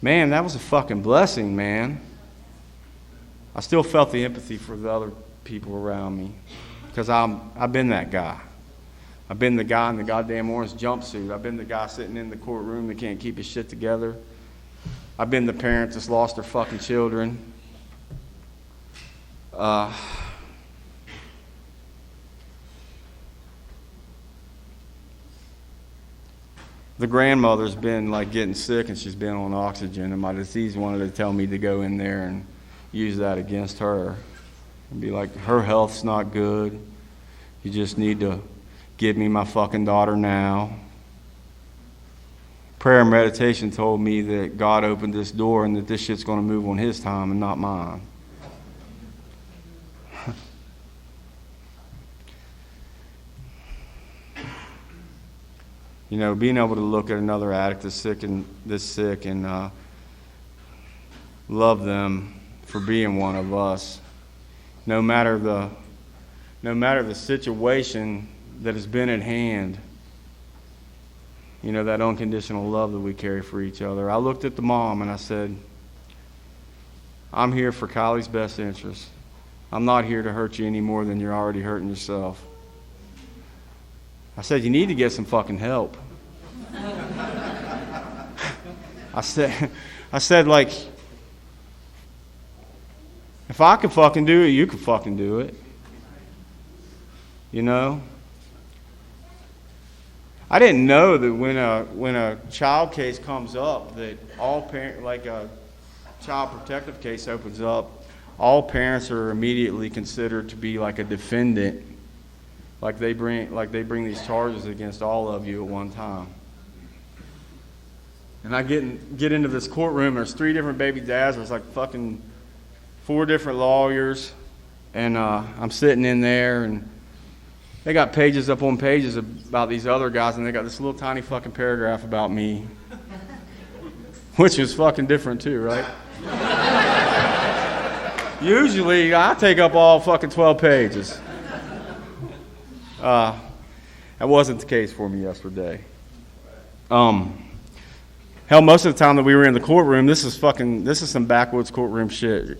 Man, that was a fucking blessing, man. I still felt the empathy for the other people around me, because I've been that guy. I've been the guy in the goddamn orange jumpsuit. I've been the guy sitting in the courtroom that can't keep his shit together. I've been the parent that's lost their fucking children. The grandmother's been getting sick, and she's been on oxygen, and my disease wanted to tell me to go in there and use that against her and be like, her health's not good. You just need to give me my fucking daughter now. Prayer and meditation told me that God opened this door and that this shit's going to move on his time and not mine. You know, being able to look at another addict that's sick and love them for being one of us, no matter the situation that has been at hand. You know, that unconditional love that we carry for each other. I looked at the mom and I said, I'm here for Kylie's best interest. I'm not here to hurt you any more than you're already hurting yourself. I said, you need to get some fucking help. I said, like, if I could fucking do it, you could fucking do it. You know? I didn't know that when a child case comes up, that all parents, like a child protective case opens up, all parents are immediately considered to be like a defendant, like they bring these charges against all of you at one time. And I get into this courtroom. There's 3 different baby dads. There's like fucking 4 different lawyers, and I'm sitting in there and. They got pages up on pages about these other guys, and they got this little tiny fucking paragraph about me, which was fucking different too, right? Usually, I take up all fucking 12 pages. That wasn't the case for me yesterday. Hell, most of the time that we were in the courtroom, this is some backwoods courtroom shit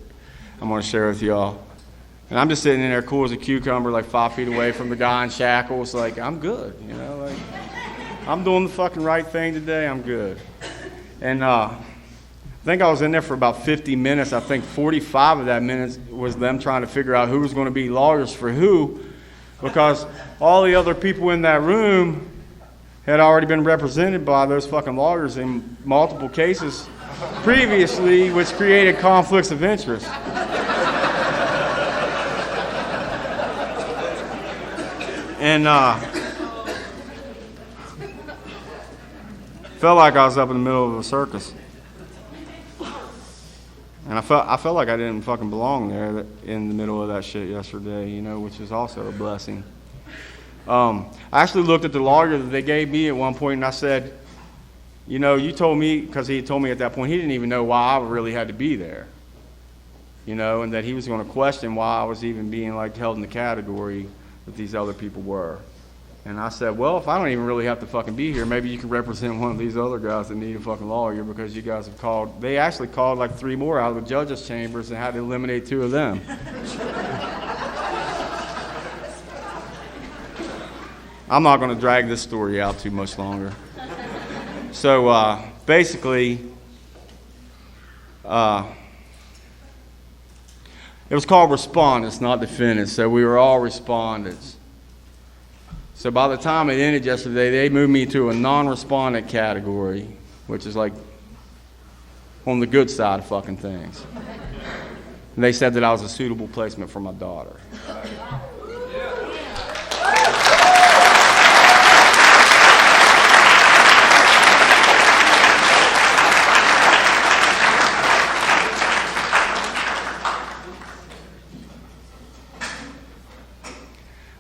I'm gonna share with y'all. And I'm just sitting in there cool as a cucumber, like 5 feet away from the guy in shackles. Like, I'm good, you know. Like, I'm doing the fucking right thing today. I'm good. And I think I was in there for about 50 minutes. I think 45 of that minutes was them trying to figure out who was going to be lawyers for who, because all the other people in that room had already been represented by those fucking lawyers in multiple cases previously, which created conflicts of interest. And felt like I was up in the middle of a circus. And I felt like I didn't fucking belong there in the middle of that shit yesterday, you know, which is also a blessing. I actually looked at the lawyer that they gave me at one point, and I said, you know, you told me, because he had told me at that point he didn't even know why I really had to be there, you know, and that he was going to question why I was even being like held in the category that these other people were. And I said, well, if I don't even really have to fucking be here, maybe you can represent one of these other guys that need a fucking lawyer, because you guys have called, they actually called like 3 more out of the judges' chambers and had to eliminate 2 of them. I'm not going to drag this story out too much longer. So basically, it was called respondents, not defendants, so we were all respondents. So by the time it ended yesterday, they moved me to a non-respondent category, which is like on the good side of fucking things. And they said that I was a suitable placement for my daughter.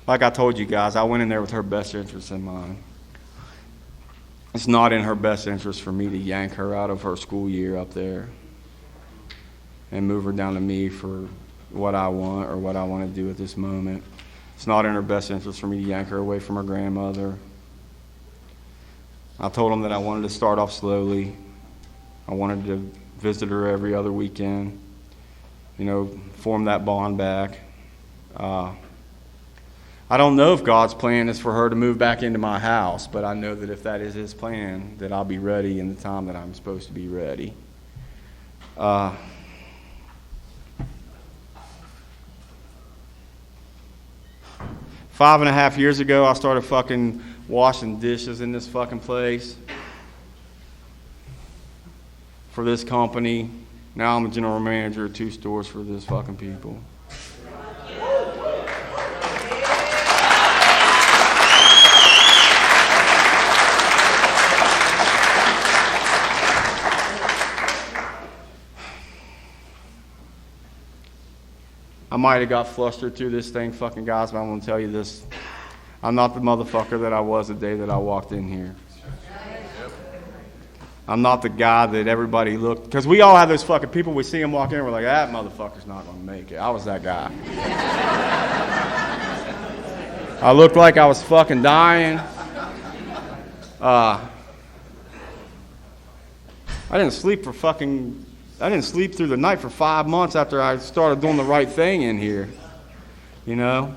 Like I told you guys, I went in there with her best interests in mind. It's not in her best interest for me to yank her out of her school year up there and move her down to me for what I want or what I want to do at this moment. It's not in her best interest for me to yank her away from her grandmother. I told them that I wanted to start off slowly. I wanted to visit her every other weekend, you know, form that bond back. I don't know if God's plan is for her to move back into my house, but I know that if that is His plan, that I'll be ready in the time that I'm supposed to be ready. 5.5 years ago, I started fucking washing dishes in this fucking place for this company. Now I'm a general manager of 2 stores for this fucking people. I might have got flustered through this thing, fucking guys, but I'm going to tell you this. I'm not the motherfucker that I was the day that I walked in here. I'm not the guy that everybody looked, because we all have those fucking people, we see them walk in, we're like, that motherfucker's not going to make it. I was that guy. I looked like I was fucking dying. I didn't sleep through the night for 5 months after I started doing the right thing in here. You know?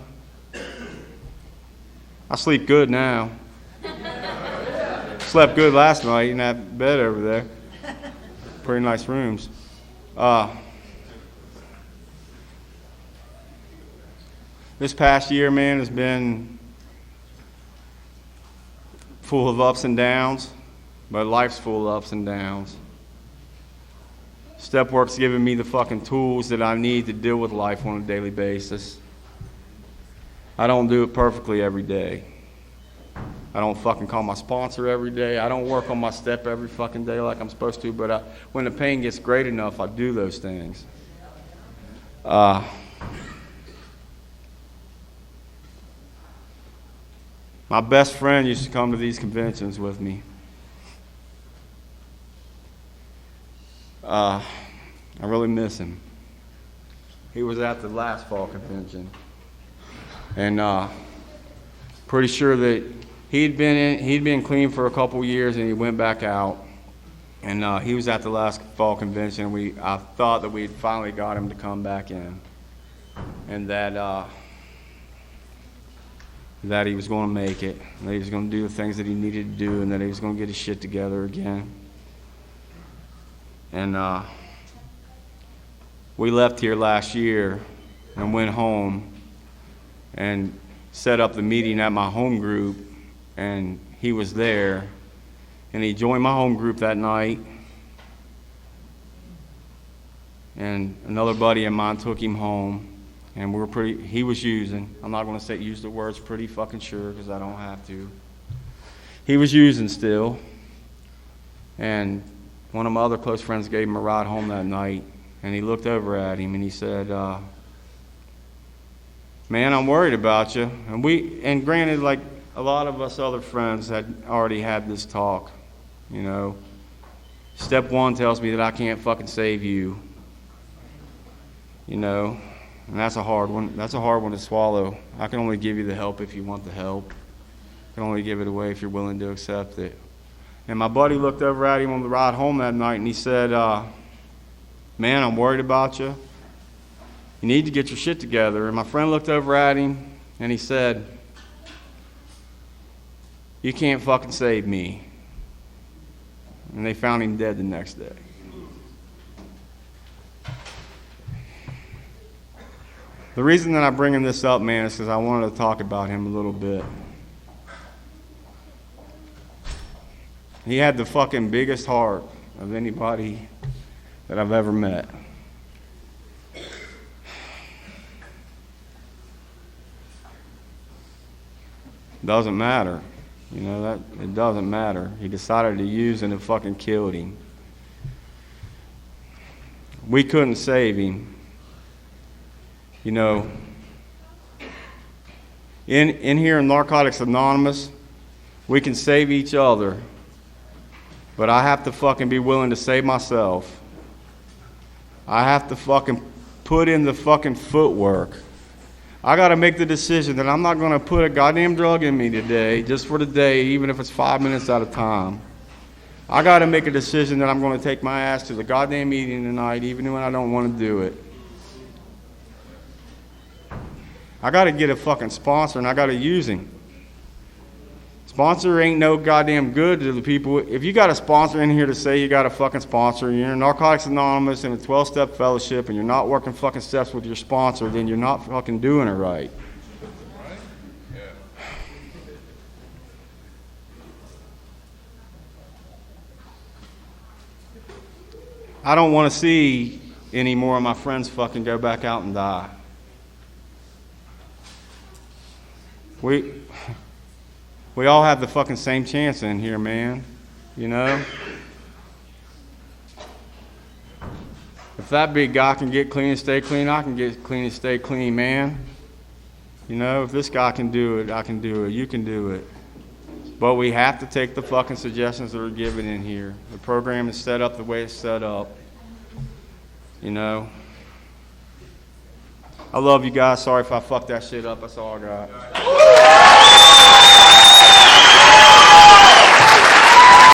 I sleep good now. Slept good last night in that bed over there. Pretty nice rooms. This past year, man, has been full of ups and downs, but life's full of ups and downs. Stepwork's given me the fucking tools that I need to deal with life on a daily basis. I don't do it perfectly every day. I don't fucking call my sponsor every day. I don't work on my step every fucking day like I'm supposed to, but when the pain gets great enough, I do those things. My best friend used to come to these conventions with me. I really miss him. He was at the last fall convention. And pretty sure that he'd been clean for a couple years and he went back out. And he was at the last fall convention. I thought that we'd finally got him to come back in. And that he was going to make it. That he was going to do the things that he needed to do, and that he was going to get his shit together again. And we left here last year and went home and set up the meeting at my home group, and he was there, and he joined my home group that night, and another buddy of mine took him home, and he was using, I'm not going to use the words pretty fucking sure because I don't have to. He was using still, and one of my other close friends gave him a ride home that night, and he looked over at him and he said, man, I'm worried about you. And granted, like a lot of us other friends had already had this talk, you know. Step one tells me that I can't fucking save you, you know, and that's a hard one. That's a hard one to swallow. I can only give you the help if you want the help. I can only give it away if you're willing to accept it. And my buddy looked over at him on the ride home that night and he said, man, I'm worried about you. You need to get your shit together. And my friend looked over at him and he said, you can't fucking save me. And they found him dead the next day. The reason that I'm bringing this up, man, is because I wanted to talk about him a little bit. He had the fucking biggest heart of anybody that I've ever met. Doesn't matter. You know, that it doesn't matter. He decided to use and it fucking killed him. We couldn't save him. You know, in here in Narcotics Anonymous, we can save each other, but I have to fucking be willing to save myself. I have to fucking put in the fucking footwork. I got to make the decision that I'm not going to put a goddamn drug in me today, just for the day, even if it's 5 minutes at a time. I got to make a decision that I'm going to take my ass to the goddamn meeting tonight, even when I don't want to do it. I got to get a fucking sponsor, and I got to use him. Sponsor ain't no goddamn good to the people. If you got a sponsor in here to say you got a fucking sponsor, and you're in Narcotics Anonymous and a 12-step fellowship, and you're not working fucking steps with your sponsor, then you're not fucking doing it right. I don't want to see any more of my friends fucking go back out and die. We all have the fucking same chance in here, man. You know? If that big guy can get clean and stay clean, I can get clean and stay clean, man. You know, if this guy can do it, I can do it. You can do it. But we have to take the fucking suggestions that are given in here. The program is set up the way it's set up. You know? I love you guys. Sorry if I fucked that shit up. That's all I got.